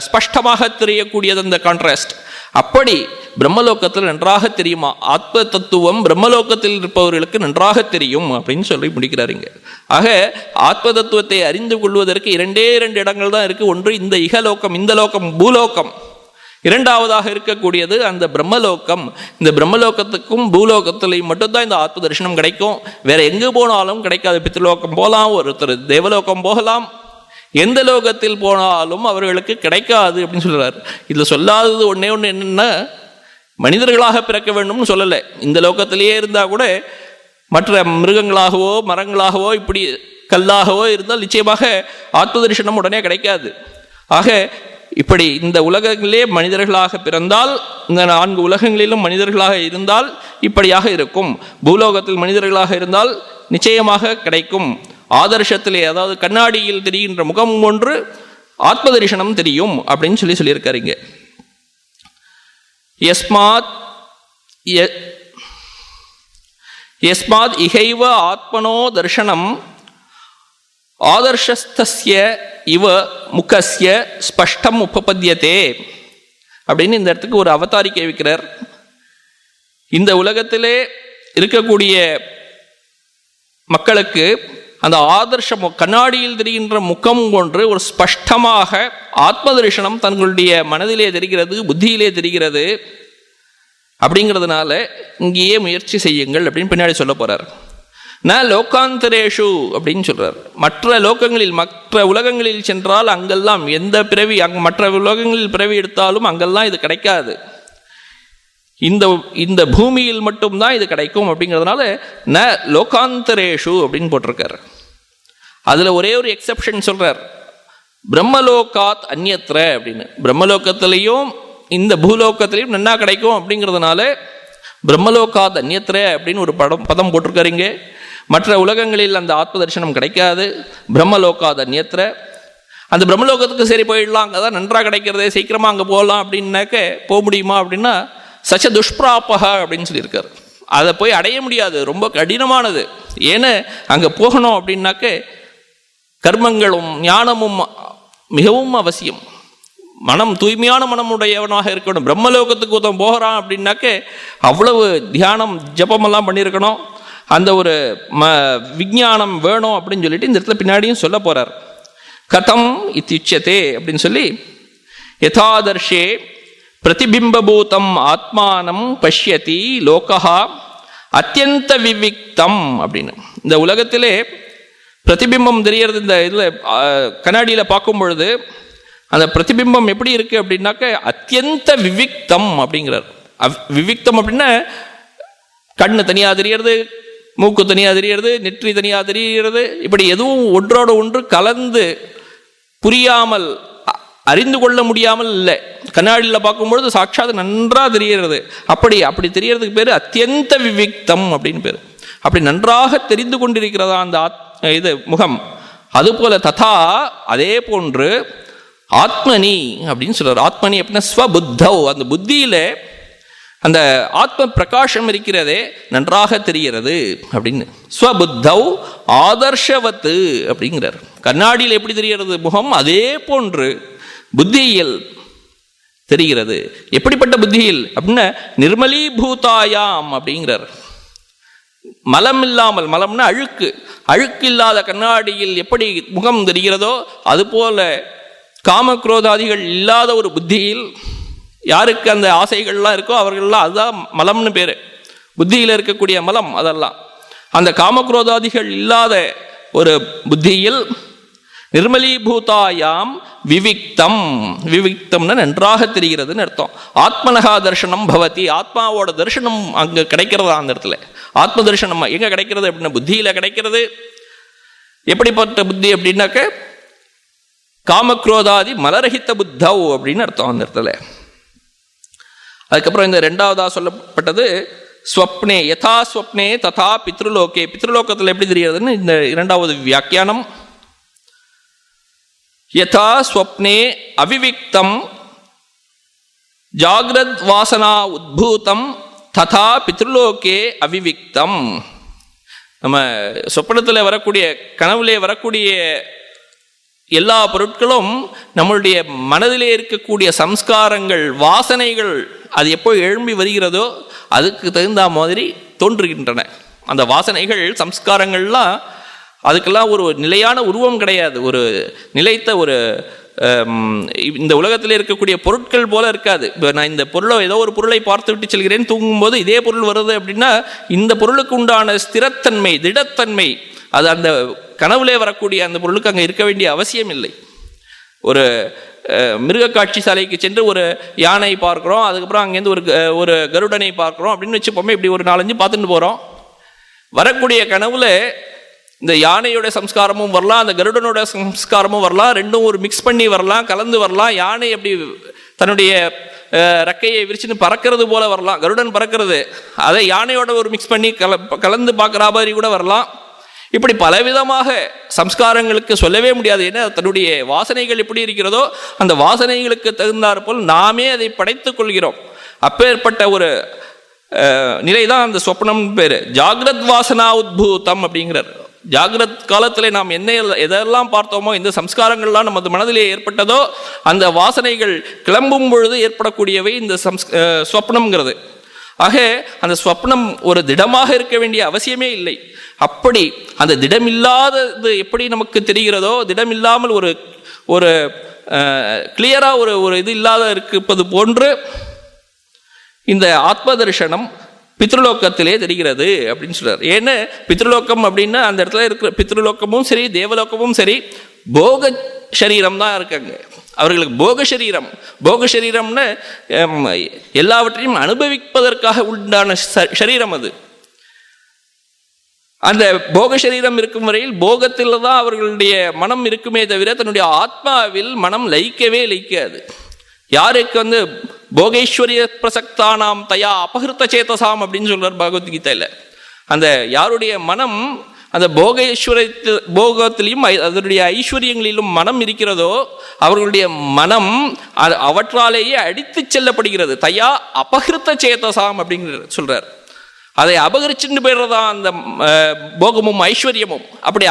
ஸ்பஷ்டமாக தெரியக்கூடியது அந்த கான்ட்ராஸ்ட். அப்படி பிரம்மலோகத்தில் நன்றாக தெரியுமா, ஆத்ம தத்துவம் பிரம்மலோகத்தில் இருப்பவர்களுக்கு நன்றாக தெரியும் அப்படின்னு சொல்லி முடிக்கிறாருங்க. ஆக ஆத்ம தத்துவத்தை அறிந்து கொள்வதற்கு இரண்டே இடங்கள் தான் இருக்கு. ஒன்று இந்த இகலோகம், இந்த லோகம் பூலோகம். இரண்டாவதாக இருக்கக்கூடியது அந்த பிரம்மலோகம். இந்த பிரம்மலோகத்துக்கும் பூலோகத்திலையும் மட்டும்தான் இந்த ஆத்ம தரிசனம் கிடைக்கும். வேற எங்கு போனாலும் கிடைக்காது. பித்ருலோகம் போகலாம், ஒருத்தர் தேவலோகம் போகலாம், எந்த லோகத்தில் போனாலும் அவர்களுக்கு கிடைக்காது அப்படின்னு சொல்றாரு. இதுல சொல்லாதது ஒன்னே ஒன்று என்னன்னா, மனிதர்களாக பிறக்க வேண்டும்னு சொல்லலை. இந்த லோகத்திலேயே இருந்தா கூட மற்ற மிருகங்களாகவோ மரங்களாகவோ இப்படி கல்லாகவோ இருந்தால் நிச்சயமாக ஆத்ம தரிசனம் உடனே கிடைக்காது. ஆக இப்படி இந்த உலகங்களே மனிதர்களாக பிறந்தால், இந்த 4 உலகங்களிலும் மனிதர்களாக இருந்தால் இப்படியாக இருக்கும். பூலோகத்தில் மனிதர்களாக இருந்தால் நிச்சயமாக கிடைக்கும். ஆதர்ஷத்திலே, அதாவது கண்ணாடியில் தெரிகின்ற முகம் ஒன்று ஆத்ம தரிசனம் தெரியும் அப்படின்னு சொல்லியிருக்காருங்க. யஸ்மாத் யஸ்மாத் இகைவ ஆத்மனோ தர்சனம் ஆதர்ஷஸ்தஸ்ய இவ முகஸ்ய ஸ்பஷ்டம் உபபத்யதே அப்படின்னு இந்த இடத்துக்கு ஒரு அவதாரிக்கை வைக்கிறார். இந்த உலகத்திலே இருக்கக்கூடிய மக்களுக்கு அந்த ஆதர்ஷம் கண்ணாடியில் தெரிகின்ற முகம் போன்று ஒரு ஸ்பஷ்டமாக ஆத்ம தரிசனம் தங்களுடைய மனதிலே தெரிகிறது, புத்தியிலே தெரிகிறது. அப்படிங்கிறதுனால இங்கேயே முயற்சி செய்யுங்கள் அப்படின்னு பின்னாடி சொல்ல போறார். ந லோகாந்தரேஷு அப்படின்னு சொல்றார். மற்ற லோகங்களில் மற்ற உலகங்களில் சென்றால் அங்கெல்லாம் எந்த பிறவி மற்ற உலகங்களில் பிறவி எடுத்தாலும் அங்கெல்லாம் இது கிடைக்காது. இந்த பூமியில் மட்டும்தான் இது கிடைக்கும். அப்படிங்கிறதுனால ந லோகாந்தரேஷு அப்படின்னு போட்டிருக்காரு. அதுல ஒரே ஒரு எக்ஸெப்ஷன் சொல்றார், பிரம்மலோகாத் அந்யத்ர அப்படின்னு. பிரம்மலோகத்திலையும் இந்த பூலோகத்திலையும் நன்னா கிடைக்கும் அப்படிங்கிறதுனால பிரம்மலோகாத் அந்யத்ர அப்படின்னு ஒரு பதம் போட்டிருக்காருங்க. மற்ற உலகங்களில் அந்த ஆத்ம தரிசனம் கிடைக்காது. பிரம்மலோகாத் அந்யத்ர. அந்த பிரம்மலோகத்துக்கு சரி போயிடலாம், அங்கதான் நன்றாக கிடைக்கிறதே, சீக்கிரமா அங்கே போகலாம் அப்படின்னாக்க போக முடியுமா அப்படின்னா சச்ச துஷ்பிராபக அப்படின்னு சொல்லியிருக்காரு. அதை போய் அடைய முடியாது, ரொம்ப கடினமானது. ஏன்னா அங்கே போகணும் அப்படின்னாக்க கர்மங்களும் ஞானமும் மிகவும் அவசியம். மனம் தூய்மையான மனமுடையவனாக இருக்கணும். பிரம்மலோகத்துக்கு ஒருத்தன் போகிறான் அப்படின்னாக்க அவ்வளவு தியானம் ஜபமெல்லாம் பண்ணியிருக்கணும். அந்த ஒரு விஞ்ஞானம் வேணும் அப்படின்னு சொல்லிட்டு இந்த இடத்துல பின்னாடியும் சொல்ல போறார். கதம் இத்தியுச்சதே அப்படின்னு சொல்லி யதாதர்ஷே பிரதிபிம்பபூதம் ஆத்மானம் பஷ்யதி லோகா அத்தியந்த விவிக்தம் அப்படின்னு. இந்த உலகத்திலே பிரதிபிம்பம் தெரியறது. இந்த இதில் கண்ணாடியில் பார்க்கும் பொழுது அந்த பிரதிபிம்பம் எப்படி இருக்கு அப்படின்னாக்க அத்தியந்த விவிக்தம் அப்படிங்கிறார். விவிக்தம் அப்படின்னா கண்ணு தனியாக தெரியறது, மூக்கு தனியாக தெரியறது, நெற்றி தனியாக தெரியறது. இப்படி எதுவும் ஒன்றோடு ஒன்று கலந்து புரியாமல் அறிந்து கொள்ள முடியாமல் இல்லை. கண்ணாடியில் பார்க்கும்பொழுது சாட்சாத் நன்றாக தெரிகிறது. அப்படி தெரியறதுக்கு பேர் அத்தியந்த விவிக்தம் அப்படின்னு பேர். அப்படி நன்றாக தெரிந்து கொண்டிருக்கிறதா அந்த இது முகம். அதுபோல ததா அதே போன்று ஆத்மனி அப்படின்னு சொல்றார். ஆத்மனி அப்படின்னா ஸ்வபுத்தவ், அந்த புத்தியில அந்த ஆத்ம பிரகாசம் இருக்கிறதே நன்றாக தெரிகிறது அப்படின்னு. ஸ்வபுத்தவ் ஆதர்ஷவத்து அப்படிங்கிறார். கண்ணாடியில் எப்படி தெரிகிறது முகம், அதே போன்று புத்தியில் தெரிகிறது. எப்படிப்பட்ட புத்தியில் அப்படின்னா நிர்மலீபூதாயாம் அப்படிங்கிறார். மலம் இல்லாமல், மலம்னா அழுக்கு இல்லாத கண்ணாடியில் எப்படி முகம் தெரிகிறதோ அதுபோல காமக்ரோதாதிகள் இல்லாத ஒரு புத்தியில் யாருக்கு அந்த ஆசைகள்லாம் இருக்கோ அவர்கள்லாம் அதுதான் மலம்னு பேரு. புத்தியில் இருக்கக்கூடிய மலம் அதெல்லாம் அந்த காமக்ரோதாதிகள் இல்லாத ஒரு புத்தியில் நிர்மலீபூதாயாம் விவிக்தம். விவிக்தம்னா நன்றாக தெரிகிறதுன்னு அர்த்தம். ஆத்மனகா தர்சனம் பவதி. ஆத்மாவோட தரிசனம் அங்க கிடைக்கிறதா அந்த இடத்துல. ஆத்ம தரிசனம் எங்க கிடைக்கிறது அப்படின்னா புத்தியில கிடைக்கிறது. எப்படிப்பட்ட புத்தி அப்படின்னாக்க காமக்ரோதாதி மலரஹித்த புத்தவ் அப்படின்னு அர்த்தம் அந்த இடத்துல. அதுக்கப்புறம் இந்த ரெண்டாவதா சொல்லப்பட்டது ஸ்வப்னே யதா ஸ்வப்னே ததா பித்ருலோகே. பித்ருலோகத்தில் எப்படி தெரிகிறதுன்னு இந்த இரண்டாவது வியாக்கியானம். யதா ஸ்வப்னே அவிவிக்தம் ஜாகிரத் வாசனா உத்பூதம் ததா பித்ருலோகே அவிவிக்தம். நம்ம சொப்பனத்தில் வரக்கூடிய கனவுலே வரக்கூடிய எல்லா பொருட்களும் நம்மளுடைய மனதிலே இருக்கக்கூடிய சம்ஸ்காரங்கள், வாசனைகள், அது எப்போ எழும்பி வருகிறதோ அதுக்கு தகுந்த மாதிரி தோன்றுகின்றன. அந்த வாசனைகள், சம்ஸ்காரங்கள்லாம் அதுக்கெல்லாம் ஒரு நிலையான உருவம் கிடையாது. ஒரு நிலைத்த ஒரு இந்த உலகத்தில் இருக்கக்கூடிய பொருட்கள் போல இருக்காது. இப்போ நான் இந்த பொருளை ஏதோ ஒரு பொருளை பார்த்து விட்டு செல்கிறேன், தூங்கும்போது இதே பொருள் வருது அப்படின்னா இந்த பொருளுக்கு உண்டான ஸ்திரத்தன்மை, திடத்தன்மை அது அந்த கனவுலே வரக்கூடிய அந்த பொருளுக்கு அங்கே இருக்க வேண்டிய அவசியம் இல்லை. ஒரு மிருக காட்சி சாலைக்கு சென்று ஒரு யானை பார்க்குறோம், அதுக்கப்புறம் அங்கேருந்து ஒரு கருடனை பார்க்குறோம் அப்படின்னு வச்சுப்போமே. இப்படி ஒரு 4-5 பார்த்துட்டு போகிறோம். வரக்கூடிய கனவுல இந்த யானையோட சம்ஸ்காரமும் வரலாம், அந்த கருடனோட சம்ஸ்காரமும் வரலாம், ரெண்டும் ஒரு மிக்ஸ் பண்ணி வரலாம், கலந்து வரலாம். யானை அப்படி தன்னுடைய ரெக்கையை விரிச்சுன்னு பறக்கிறது போல வரலாம், கருடன் பறக்கிறது, அதை யானையோட ஒரு மிக்ஸ் பண்ணி கலந்து பார்க்குற மாதிரி கூட வரலாம். இப்படி பலவிதமாக சம்ஸ்காரங்களுக்கு சொல்லவே முடியாது. ஏன்னா தன்னுடைய வாசனைகள் எப்படி இருக்கிறதோ அந்த வாசனைகளுக்கு தகுந்தாற் போல் நாமே அதை படைத்துக் கொள்கிறோம். அப்பேற்பட்ட ஒரு நிலை தான் அந்த சொப்னம் பேர். ஜாகிரத் வாசனா உத்பூதம் அப்படிங்கிறார். ஜாகிரத் காலத்தில் நாம் எதெல்லாம் பார்த்தோமோ, இந்த சம்ஸ்காரங்கள்லாம் நமது மனதிலே ஏற்பட்டதோ, அந்த வாசனைகள் கிளம்பும் பொழுது ஏற்படக்கூடியவை இந்த சொப்னம்ங்கிறது. ஆக அந்த ஸ்வப்னம் ஒரு திடமாக இருக்க வேண்டிய அவசியமே இல்லை. அப்படி அந்த திடமில்லாதது எப்படி நமக்கு தெரிகிறதோ, திடமில்லாமல் ஒரு ஒரு கிளியரா ஒரு இது இல்லாத இருப்பது போன்று இந்த ஆத்ம தரிசனம் பித்ருலோகத்திலே தெரிகிறது அப்படின்னு சொல்றார். ஏன்னா பித்ருலோகம் அப்படின்னா அந்த இடத்துல இருக்கிற பித்ருலோகமும் சரி தேவலோகமும் சரி போக சரீரம் தான் இருக்காங்க. அவர்களுக்கு போக சரீரம்னு எல்லாவற்றையும் அனுபவிப்பதற்காக உண்டான சரீரம் அது. அந்த போக சரீரம் இருக்கும் வரையில் போகத்தில் தான் அவர்களுடைய மனம் இருக்குமே தவிர தன்னுடைய ஆத்மாவில் மனம் லயிக்காது. யாருக்கு போகேஸ்வரிய பிரசக்தானாம் தயா அபகிருத்த சேதசாம் அப்படின்னு சொல்றார் பகவத்கீதையில. அந்த யாருடைய மனம் அந்த போகத்திலையும் அதனுடைய ஐஸ்வர்யங்களிலும் மனம் இருக்கிறதோ அவர்களுடைய மனம் அவற்றாலேயே அடித்து செல்லப்படுகிறது. தயா அபகிருத்த சேதசாம் அப்படிங்கிற சொல்றார். அதை அபகரிச்சுட்டு போயிடுறதா அந்த போகமும் ஐஸ்வர்யமும். அப்படி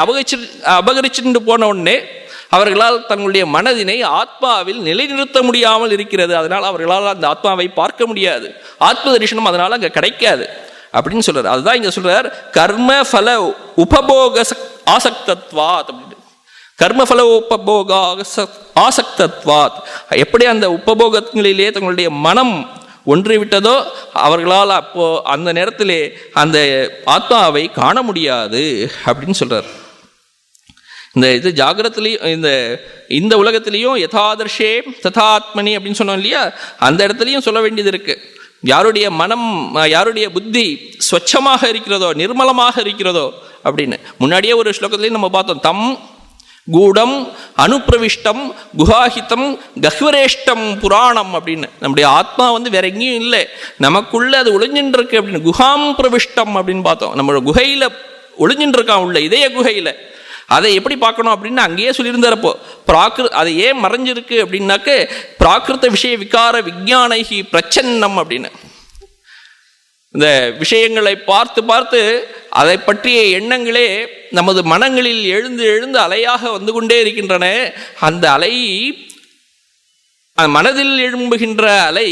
அபகரிச்சுட்டு போன உடனே அவர்களால் தங்களுடைய மனதினை ஆத்மாவில் நிலைநிறுத்த முடியாமல் இருக்கிறது. அதனால் அவர்களால் அந்த ஆத்மாவை பார்க்க முடியாது. ஆத்ம தரிசனம் அதனால அங்கே கிடைக்காது அப்படின்னு சொல்றாரு. அதுதான் இங்க சொல்றார் கர்ம பல உபபோக ஆசக்தத்வாத் அப்படின்னு. கர்மபல உபபோக ஆசக்தத்வாத், எப்படி அந்த உபபோகங்களிலே தங்களுடைய மனம் ஒன்றிவிட்டதோ அவர்களால் அப்போ அந்த நேரத்திலே அந்த ஆத்மாவை காண முடியாது அப்படின்னு சொல்றார். இந்த இது ஜாகிரத்திலையும் இந்த உலகத்திலையும் யதாதர்ஷே ததாத்மனி அப்படின்னு சொன்னோம் இல்லையா, அந்த இடத்துலையும் சொல்ல வேண்டியது இருக்கு. யாருடைய மனம் யாருடைய புத்தி ஸ்வச்சமாக இருக்கிறதோ நிர்மலமாக இருக்கிறதோ அப்படின்னு முன்னாடியே ஒரு ஸ்லோகத்திலையும் நம்ம பார்த்தோம். தம் கூடம் அனுப்பிரவிஷ்டம் குஹாஹிதம் கஹ்வரேஷ்டம் புராணம் அப்படின்னு. நம்முடைய ஆத்மா வேற எங்கேயும் இல்லை, நமக்குள்ள அது ஒளிஞ்சின்னு இருக்கு அப்படின்னு. குஹாம் பிரவிஷ்டம் அப்படின்னு பார்த்தோம். நம்மளோட குகையில ஒளிஞ்சின்னு இருக்கான், உள்ள இதய குகையில. அதை எப்படி பார்க்கணும் அப்படின்னு அங்கேயே சொல்லியிருந்தாரப்போ அது ஏன் மறைஞ்சிருக்கு அப்படின்னாக்க பிராகிருத விஷய விகார விஞ்ஞானகி பிரச்சன்னம் அப்படின்னு. இந்த விஷயங்களை பார்த்து பார்த்து அதை பற்றிய எண்ணங்களே நமது மனங்களில் எழுந்து எழுந்து அலையாக வந்து கொண்டே இருக்கின்றன. அந்த அலை மனதில் எழும்புகின்ற அலை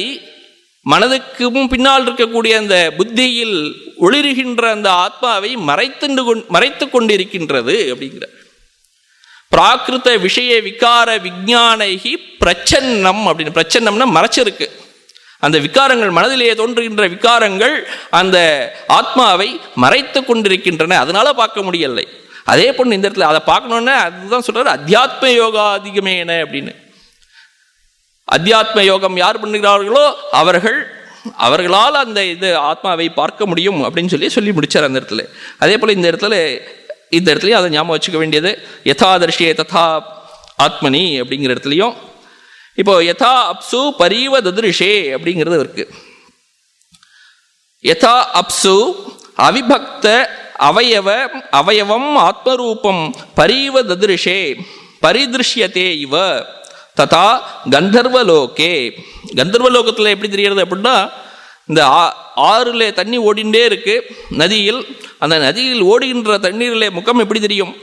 மனதுக்கும் பின்னால் இருக்கக்கூடிய அந்த புத்தியில் ஒளிருகின்ற அந்த ஆத்மாவை மறைத்து கொண்டிருக்கின்றது அப்படிங்கிற. பிராகிருத விஷய விகார விஞ்ஞானகி பிரச்சன்னம் அப்படின்னு. பிரச்சன்னம்னா மறைச்சிருக்கு. அந்த விகாரங்கள் மனதிலேயே தோன்றுகின்ற விகாரங்கள் அந்த ஆத்மாவை மறைத்து கொண்டிருக்கின்றன, அதனால பார்க்க முடியலை. அதே போன்று இந்த இடத்துல அதை பார்க்கணுன்னு அதுதான் சொல்றாரு அத்தியாத்ம யோகாதிகமேன அப்படின்னு. அத்தியாத்ம யோகம் யார் பண்ணுகிறார்களோ அவர்களால் அந்த ஆத்மாவை பார்க்க முடியும் அப்படின்னு சொல்லி முடிச்சார் அந்த இடத்துல. அதே போல இந்த இடத்துலயும் அதை ஞாபகம் வச்சுக்க வேண்டியது யதாதர்ஷியே ததா ஆத்மனி அப்படிங்கிற இடத்துலையும். இப்போ யதா அப்சு பரீவ ததிருஷே அப்படிங்கிறது இருக்கு. யதா அப்சு அவிபக்த அவயவம் ஆத்மரூபம் பரீவ ததிருஷே பரிதிருஷ்யத்தே இவ ததா கந்தர்வலோகே. கந்தர்வலோகத்தில் எப்படி தெரிகிறது அப்படின்னா, இந்த ஆறுல தண்ணி ஓடிண்டே இருக்கு நதியில். அந்த நதியில் ஓடுகின்ற தண்ணீரில் முகம் எப்படி தெரியும்?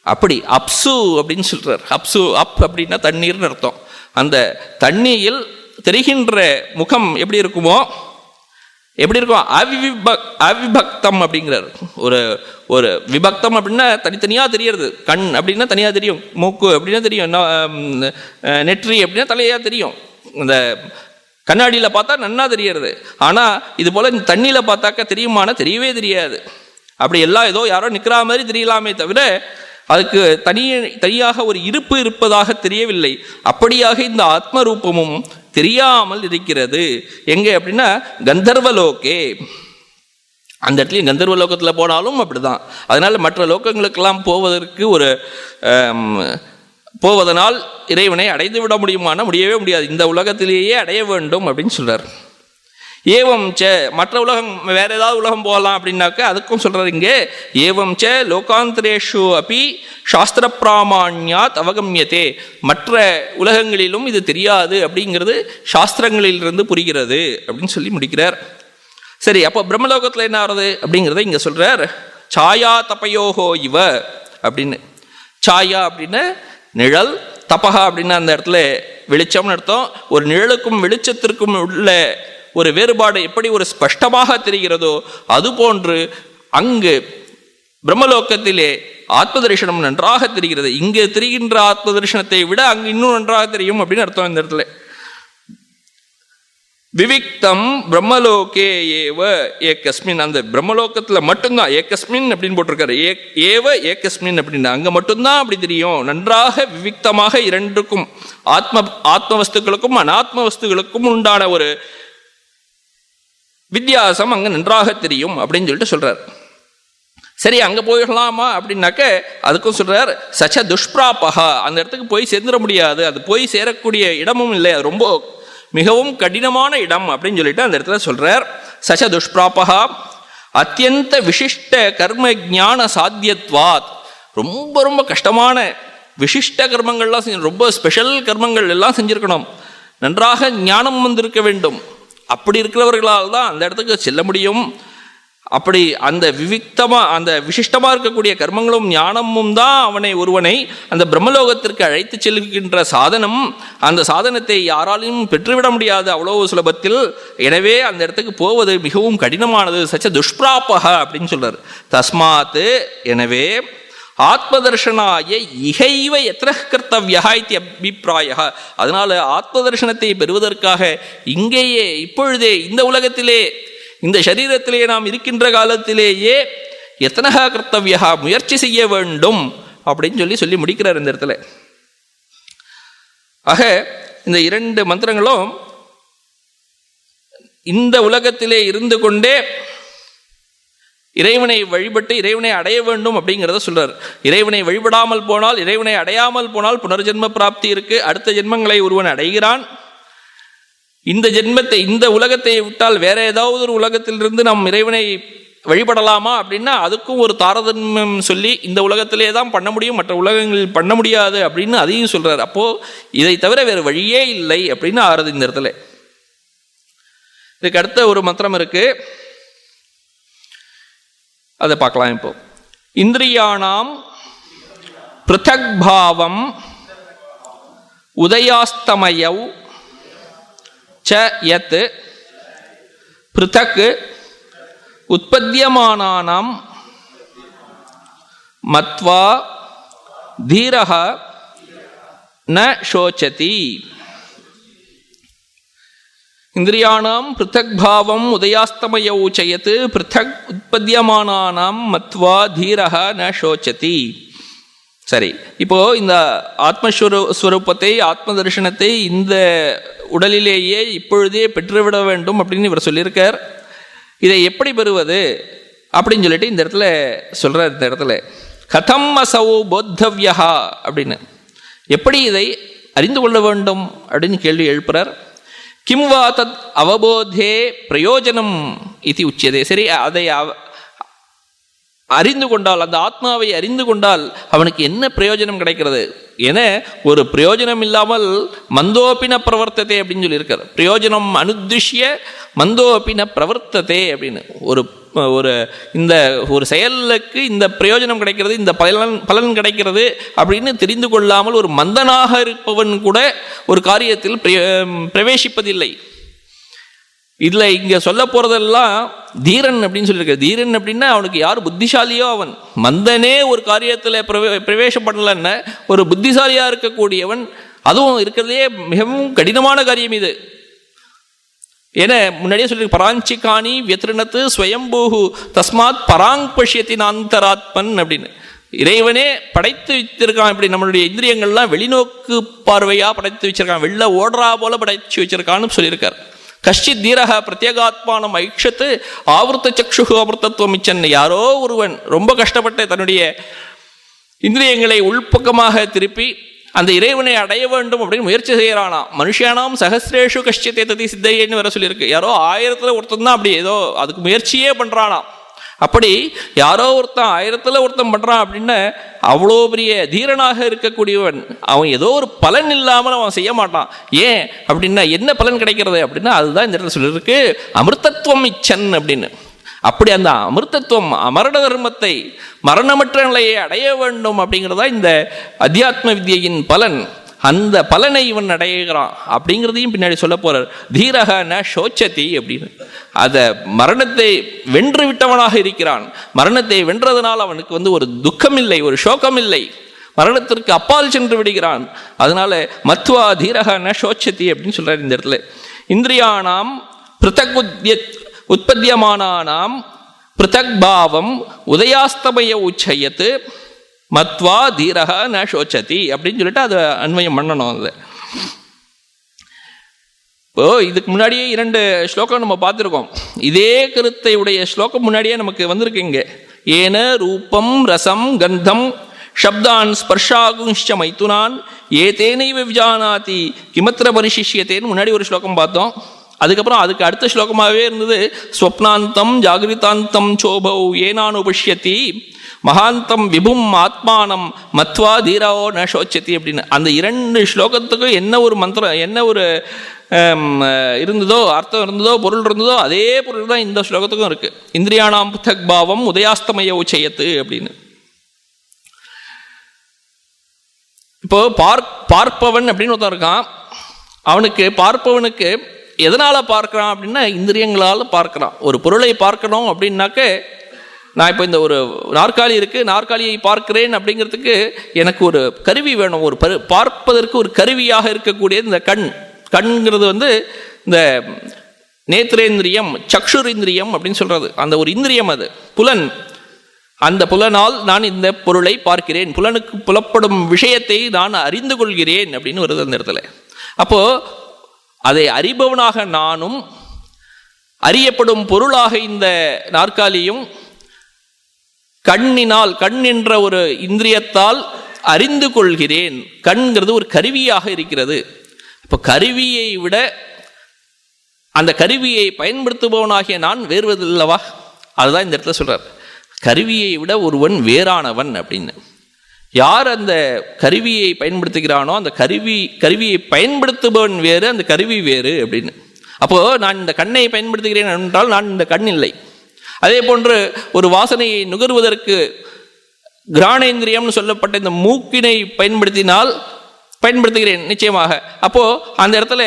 அப்படி அப்சு அப்படின்னு சொல்றார். அப்சு அப் அப்படின்னா தண்ணீர்னு அர்த்தம். அந்த தண்ணியில் தெரிகின்ற முகம் எப்படி இருக்குமோ, எப்படி இருக்கும்? அவிபக்தம் அப்படிங்கிறார். ஒரு விபக்தம் அப்படின்னா தனித்தனியாக தெரியறது. கண் அப்படின்னா தனியாக தெரியும், மூக்கு அப்படின்னா தெரியும், நெற்றி அப்படின்னா தலையாக தெரியும். இந்த கண்ணாடியில் பார்த்தா நன்னா தெரியறது. ஆனால் இது போல இந்த தண்ணியில் பார்த்தாக்கா தெரியுமானா தெரியவே தெரியாது. அப்படி எல்லாம் ஏதோ யாரோ நிற்கிற மாதிரி தெரியலாமே தவிர அதுக்கு தனியாக ஒரு இருப்பு இருப்பதாக தெரியவில்லை. அப்படியாக இந்த ஆத்மரூபமும் தெரியாமல் இருக்கிறது. எங்கே அப்படின்னா கந்தர்வலோகே. அந்த இடத்துலையும் கந்தர்வலோகத்தில் போனாலும் அப்படிதான். அதனால மற்ற லோகங்களுக்கெல்லாம் போவதனால் இறைவனை அடைந்து விட முடியுமானா முடியவே முடியாது. இந்த உலகத்திலேயே அடைய வேண்டும் அப்படின்னு சொல்றார். ஏவம் ச மற்ற உலகம் வேற ஏதாவது உலகம் போகலாம் அப்படின்னாக்க அதுக்கும் சொல்றாரு இங்கே. ஏவம் ச லோகாந்தரேஷு அப்படி சாஸ்திர பிராமாண்யாத் அவகமியத்தே. மற்ற உலகங்களிலும் இது தெரியாது அப்படிங்கிறது சாஸ்திரங்களிலிருந்து புரிகிறது அப்படின்னு சொல்லி முடிக்கிறார். சரி, அப்போ பிரம்மலோகத்தில் என்ன ஆறுது அப்படிங்கிறத இங்கே சொல்கிறார். சாயா தபயோகோ இவ அப்படின்னு. சாயா அப்படின்னு நிழல், தபகா அப்படின்னு அந்த இடத்துல வெளிச்சம்னு அர்த்தம். ஒரு நிழலுக்கும் வெளிச்சத்திற்கும் உள்ள ஒரு வேறுபாடு எப்படி ஒரு ஸ்பஷ்டமாக தெரிகிறதோ அதுபோன்று அங்கு பிரம்மலோகத்திலே ஆத்ம தரிசனம் நன்றாக தெரிகிறது. இங்கே தெரிகின்ற ஆத்ம தரிசனத்தை விட அங்கு இன்னும் நன்றாக தெரியும் அப்படின்னு அர்த்தம் இந்த இடத்துல. விவிக்தம் பிரம்மலோகே ஏவ ஏகஸ்மின், அந்த பிரம்மலோகத்தில் மட்டும்தான் ஏகஸ்மின் அப்படின்னு போட்டிருக்காரு. ஏவ ஏகஸ்மின் அப்படின்னு அங்கே மட்டும்தான் அப்படி தெரியும். நன்றாக விவிக்தமாக இரண்டுக்கும் ஆத்ம வஸ்துக்களுக்கும் அனாத்ம வஸ்துக்களுக்கும் உண்டான ஒரு வித்தியாசம் அங்கே நன்றாக தெரியும் அப்படின்னு சொல்லிட்டு சொல்றார். சரி, அங்கே போயிடலாமா அப்படின்னாக்க அதுக்கும் சொல்றார் சச்ச துஷ்பிராபகா, அந்த இடத்துக்கு போய் சேர்ந்துட முடியாது, அது போய் சேரக்கூடிய இடமும் இல்லை, அது ரொம்ப மிகவும் கடினமான இடம் அப்படின்னு சொல்லிட்டு அந்த இடத்துல சொல்றார். சச்ச துஷ்பிராபகா அத்தியந்த விசிஷ்ட கர்ம ஞான சாத்தியத்வாத், ரொம்ப ரொம்ப கஷ்டமான விசிஷ்ட கர்மங்கள்லாம் ரொம்ப ஸ்பெஷல் கர்மங்கள் எல்லாம் செஞ்சிருக்கணும், நன்றாக ஞானம் வந்திருக்க வேண்டும். அப்படி இருக்கிறவர்களால் தான் அந்த இடத்துக்கு செல்ல முடியும். அப்படி அந்த அந்த விசிஷ்டமாக இருக்கக்கூடிய கர்மங்களும் ஞானமும் தான் ஒருவனை அந்த பிரம்மலோகத்திற்கு அழைத்து செல்கின்ற சாதனம். அந்த சாதனத்தை யாராலையும் பெற்றுவிட முடியாது அவ்வளவு சுலபத்தில். எனவே அந்த இடத்துக்கு போவது மிகவும் கடினமானது. சச்ச துஷ்பிராபக அப்படின்னு சொல்றார். தஸ்மாத், எனவே ஆத்ம தர்ஷனாய இகைவ எத்திர கர்த்தவ்யா இத்தி அபிப்பிராய, அதனால ஆத்ம தர்ஷனத்தை பெறுவதற்காக இங்கேயே இப்பொழுதே இந்த உலகத்திலே இந்த சரீரத்திலே நாம் இருக்கின்ற காலத்திலேயே எத்தனகா கர்த்தவ்யா முயற்சி செய்ய வேண்டும் அப்படின்னு சொல்லி முடிக்கிறார் இந்த இடத்துல. ஆக இந்த இரண்டு மந்திரங்களும் இந்த உலகத்திலே இருந்து கொண்டே இறைவனை வழிபட்டு இறைவனை அடைய வேண்டும் அப்படிங்கிறத சொல்றார். இறைவனை வழிபடாமல் போனால், இறைவனை அடையாமல் போனால் புனர்ஜென்ம பிராப்தி இருக்கு, அடுத்த ஜென்மங்களை ஒருவன் அடைகிறான். இந்த ஜென்மத்தை இந்த உலகத்தை விட்டால் வேற ஏதாவது ஒரு உலகத்திலிருந்து நாம் இறைவனை வழிபடலாமா அப்படின்னா அதுக்கும் ஒரு தாரதமியம் சொல்லி இந்த உலகத்திலே தான் பண்ண முடியும், மற்ற உலகங்களில் பண்ண முடியாது அப்படின்னு அதையும் சொல்றார். அப்போ இதை தவிர வேறு வழியே இல்லை அப்படின்னு ஆறுது இந்த இடத்துல. இதுக்கு அடுத்த ஒரு மந்திரம் இருக்கு, அதை பார்க்கலாம். இப்போ இந்திரியாணாம் பிருத்தக் பாவம் உதயாஸ்தமயவ் ச யத் பிருத்தக் உற்பத்தியமானானாம் மத்வா தீரஹ ந சோச்சதி. இந்திரியாணாம் பிருத்தக் பாவம் உதயாஸ்தமயௌ சயத் பிருத்தக் உற்பத்தியமானானாம் மத்வா தீரஹ ந சோச்சதி. சரி, இப்போ இந்த ஆத்மஸ்வரூபத்தை ஆத்ம தரிசனத்தை இந்த உடலிலேயே இப்பொழுதே பெற்றுவிட வேண்டும் அப்படின்னு இவர் சொல்லியிருக்கார். இதை எப்படி பெறுவது அப்படின்னு சொல்லிட்டு இந்த இடத்துல சொல்றார். இந்த இடத்துல கதம் அசௌ போத்தவ்யா அப்படின்னு, எப்படி இதை அறிந்து கொள்ள வேண்டும் அப்படின்னு கேள்வி எழுப்புறார். கிம் வா தத் அவபோதே பிரயோஜனம் இது உச்சியதே. சரி, அதை அறிந்து கொண்டால், அந்த ஆத்மாவை அறிந்து கொண்டால் அவனுக்கு என்ன பிரயோஜனம் கிடைக்கிறது என ஒரு பிரயோஜனம் இல்லாமல் மந்தோபின பிரவர்த்தத்தை அப்படின்னு சொல்லியிருக்கார். பிரயோஜனம் அனுதிஷ்ய மந்தோபின பிரவர்த்தத்தை அப்படின்னு ஒரு இந்த ஒரு செயலுக்கு இந்த பிரயோஜனம் கிடைக்கிறது, இந்த பலன் கிடைக்கிறது அப்படின்னு தெரிந்து கொள்ளாமல் ஒரு மந்தனாக இருப்பவன் கூட ஒரு காரியத்தில் பிரவேசிப்பதில்லை. இதுல இங்க சொல்ல போறதெல்லாம் தீரன் அப்படின்னு சொல்லியிருக்க. தீரன் அப்படின்னா அவனுக்கு யார் புத்திசாலியோ அவன். மந்தனே ஒரு காரியத்தில் பிரவேசம் பண்ணலன்னா ஒரு புத்திசாலியா இருக்கக்கூடியவன், அதுவும் இருக்கிறதே மிகவும் கடினமான காரியம் இது. ஏன்னா முன்னாடியே சொல்லி பராஞ்சிகாணி வியத்ருணத்து ஸ்வயம்பூஹு தஸ்மாத் பராங் பஷ்யத்தின் அந்தராத்மன் அப்படின்னு. இறைவனே படைத்து வச்சிருக்கான். இப்படி நம்மளுடைய இந்திரியங்கள்லாம் வெளிநோக்கு பார்வையா படைத்து வச்சிருக்கான், வெளில ஓடுறா போல படைச்சு வச்சிருக்கான்னு சொல்லியிருக்கார். கஷ்டித் தீரக பிரத்யேகாத்மானம் ஐக்ஷத்து ஆவர்த்த சக்ஷு அமிர்தத்துவம் இச்சன். யாரோ ஒருவன் ரொம்ப கஷ்டப்பட்டு தன்னுடைய இந்திரியங்களை உள்பக்கமாக திருப்பி அந்த இறைவனை அடைய வேண்டும் அப்படின்னு முயற்சி செய்யறானா. மனுஷியானாம் சகசிரேஷு கஷ்டித்தே ததி சித்தையன்னு வர சொல்லியிருக்கு. யாரோ 1000 ஒருத்தன் தான் அப்படி ஏதோ அதுக்கு முயற்சியே பண்றானா. அப்படி யாரோ ஒருத்தன் 1000ல் ஒருத்தன் பண்ணுறான் அப்படின்னா அவ்வளோ பெரிய தீரனாக இருக்கக்கூடியவன் அவன் ஏதோ ஒரு பலன் இல்லாமல் அவன் செய்ய மாட்டான். ஏன் அப்படின்னா என்ன பலன் கிடைக்கிறது அப்படின்னா அதுதான் இந்த இடத்துல சொல்லியிருக்கு, அமிர்தத்துவம் இச்சன் அப்படின்னு. அப்படி அந்த அமிர்தத்துவம் அமரண தர்மத்தை மரணமற்ற நிலையை அடைய வேண்டும் அப்படிங்கிறதா இந்த அத்தியாத்ம வித்யின் பலன். அந்த பலனை இவன் அடைகிறான் அப்படிங்கிறதையும் பின்னாடி சொல்ல போறார். தீரக ந சோச்சதி அப்படின்னு. அதை மரணத்தை வென்று விட்டவனாக இருக்கிறான். மரணத்தை வென்றதனால் அவனுக்கு ஒரு துக்கம் இல்லை, ஒரு சோகம் இல்லை, மரணத்திற்கு அப்பால் சென்று விடுகிறான். அதனால மத்வா தீரக ந சோச்சதி அப்படின்னு சொல்றாரு இந்த இடத்துல. இந்திரியானாம் பிருத்தக் உற்பத்தியமானானாம் பிருத்தக் பாவம் உதயாஸ்தமய உச்சயத்து மத்வா தீரக ந சோச்சதி அப்படின்னு சொல்லிட்டு அதை அன்வயம் பண்ணணும். அது இப்போ இதுக்கு முன்னாடியே 2 ஸ்லோகம் நம்ம பார்த்துருக்கோம். இதே கருத்தை உடைய ஸ்லோகம் முன்னாடியே நமக்கு வந்திருக்கு இங்கே. ஏன ரூபம் ரசம் கந்தம் சப்தான் ஸ்பர்ஷாகுஷ்ச மைத்துனான் ஏதேனைவ விஜானாதி கிமத்திர பரிசிஷ்யத்தேன்னு முன்னாடி ஒரு ஸ்லோகம் பார்த்தோம். அதுக்கப்புறம் அதுக்கு அடுத்த ஸ்லோகமாகவே இருந்தது ஸ்வப்னாந்தம் ஜாகிரிதாந்தம் சோபௌ ஏனானுபஷ்யதி மகாந்தம் விபும் ஆத்மானம் மத்வா தீராவோ ந சோச்சதி அப்படின்னு. அந்த 2 ஸ்லோகத்துக்கும் என்ன ஒரு மந்திரம், என்ன ஒரு இருந்ததோ, அர்த்தம் இருந்ததோ, பொருள் இருந்ததோ, அதே பொருள் தான் இந்த ஸ்லோகத்துக்கும் இருக்கு. இந்திரியானாம் புத்தக் பாவம் உதயாஸ்தமய உச்சயத்து அப்படின்னு. இப்போ பார்ப்பவன் அப்படின்னு ஒருத்தன் இருக்கான். அவனுக்கு பார்ப்பவனுக்கு எதனால பார்க்கிறான் அப்படின்னா இந்திரியங்களால் பார்க்கிறான். ஒரு பொருளை பார்க்கணும் அப்படின்னாக்க நான் இப்போ இந்த ஒரு நாற்காலி இருக்குது, நாற்காலியை பார்க்கிறேன் அப்படிங்கிறதுக்கு எனக்கு ஒரு கருவி வேணும். ஒரு பார்ப்பதற்கு ஒரு கருவியாக இருக்கக்கூடியது இந்த கண்ங்கிறது இந்த நேத்திரேந்திரியம் சக்ஷுரேந்திரியம் அப்படின்னு சொல்கிறது. அந்த ஒரு இந்திரியம், அது புலன். அந்த புலனால் நான் இந்த பொருளை பார்க்கிறேன், புலனுக்கு புலப்படும் விஷயத்தை நான் அறிந்து கொள்கிறேன் அப்படின்னு வருது அந்த இடத்துல. அப்போது அதை அறிபவனாக நானும் அறியப்படும் பொருளாக இந்த நாற்காலியும் கண்ணினால், கண் என்ற ஒரு இந்திரியத்தால் அறிந்து கொள்கிறேன். கண்கிறது ஒரு கருவியாக இருக்கிறது. இப்போ கருவியை விட அந்த கருவியை பயன்படுத்துபவனாகிய நான் வேறுவதில்லவா? அதுதான் இந்த இடத்துல சொல்றார். கருவியை விட ஒருவன் வேறானவன் அப்படின்னு. யார் அந்த கருவியை பயன்படுத்துகிறானோ அந்த கருவியை பயன்படுத்துபவன் வேறு, அந்த கருவி வேறு அப்படின்னு. அப்போது நான் இந்த கண்ணை பயன்படுத்துகிறேன் என்றால் நான் இந்த கண் இல்லை. அதே போன்று ஒரு வாசனையை நுகர்வதற்கு கிராணேந்திரியம்னு சொல்லப்பட்ட இந்த மூக்கினை பயன்படுத்துகிறேன் நிச்சயமாக. அப்போது அந்த இடத்துல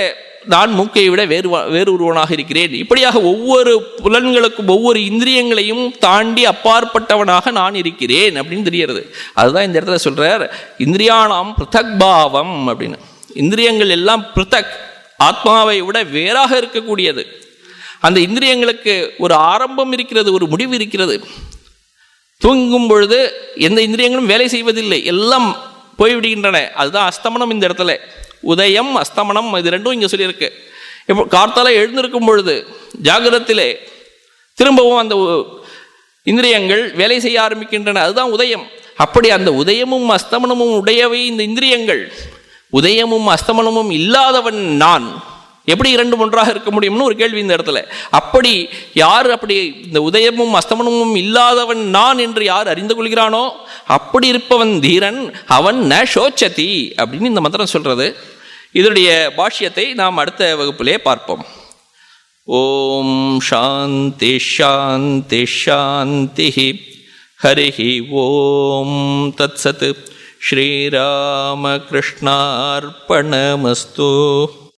நான் மூக்கை விட வேறு ஒருவனாக இருக்கிறேன். இப்படியாக ஒவ்வொரு புலன்களுக்கும் ஒவ்வொரு இந்திரியங்களையும் தாண்டி அப்பாற்பட்டவனாக நான் இருக்கிறேன் அப்படின்னு தெரிகிறது. அதுதான் இந்த இடத்துல சொல்றார் இந்திரியானாம் பிருத்தக் பாவம் அப்படின்னு. இந்திரியங்கள் எல்லாம் பிருத்தக், ஆத்மாவை விட வேறாக இருக்கக்கூடியது. அந்த இந்திரியங்களுக்கு ஒரு ஆரம்பம் இருக்கிறது, ஒரு முடிவு இருக்கிறது. தூங்கும் பொழுது எந்த இந்திரியங்களும் வேலை செய்வதில்லை, எல்லாம் போய்விடுகின்றன. அதுதான் அஸ்தமனம் இந்த இடத்துல. உதயம் அஸ்தமனம் இது ரெண்டும் இங்கே சொல்லியிருக்கு. இப்போ கார்த்தால எழுந்திருக்கும் பொழுது ஜாகிரத்திலே திரும்பவும் அந்த இந்திரியங்கள் வேலை செய்ய ஆரம்பிக்கின்றன. அதுதான் உதயம். அப்படி அந்த உதயமும் அஸ்தமனமும் உடையவை இந்த இந்திரியங்கள். உதயமும் அஸ்தமனமும் இல்லாதவன் நான். எப்படி 2 ஒன்றாக இருக்க முடியும்னு ஒரு கேள்வி இந்த இடத்துல. அப்படி யார் அப்படி இந்த உதயமும் அஸ்தமனமும் இல்லாதவன் நான் என்று யார் அறிந்து கொள்கிறானோ அப்படி இருப்பவன் தீரன், அவன் ந சோச்சதி அப்படின்னு இந்த மந்திரம் சொல்றது. இதனுடைய பாஷ்யத்தை நாம் அடுத்த வகுப்பிலே பார்ப்போம். ஓம் சாந்தி ஷாந்தி ஷாந்தி. ஹரிஹி ஓம் தத்சத். ஸ்ரீராமகிருஷ்ணார்ப்பணமஸ்து.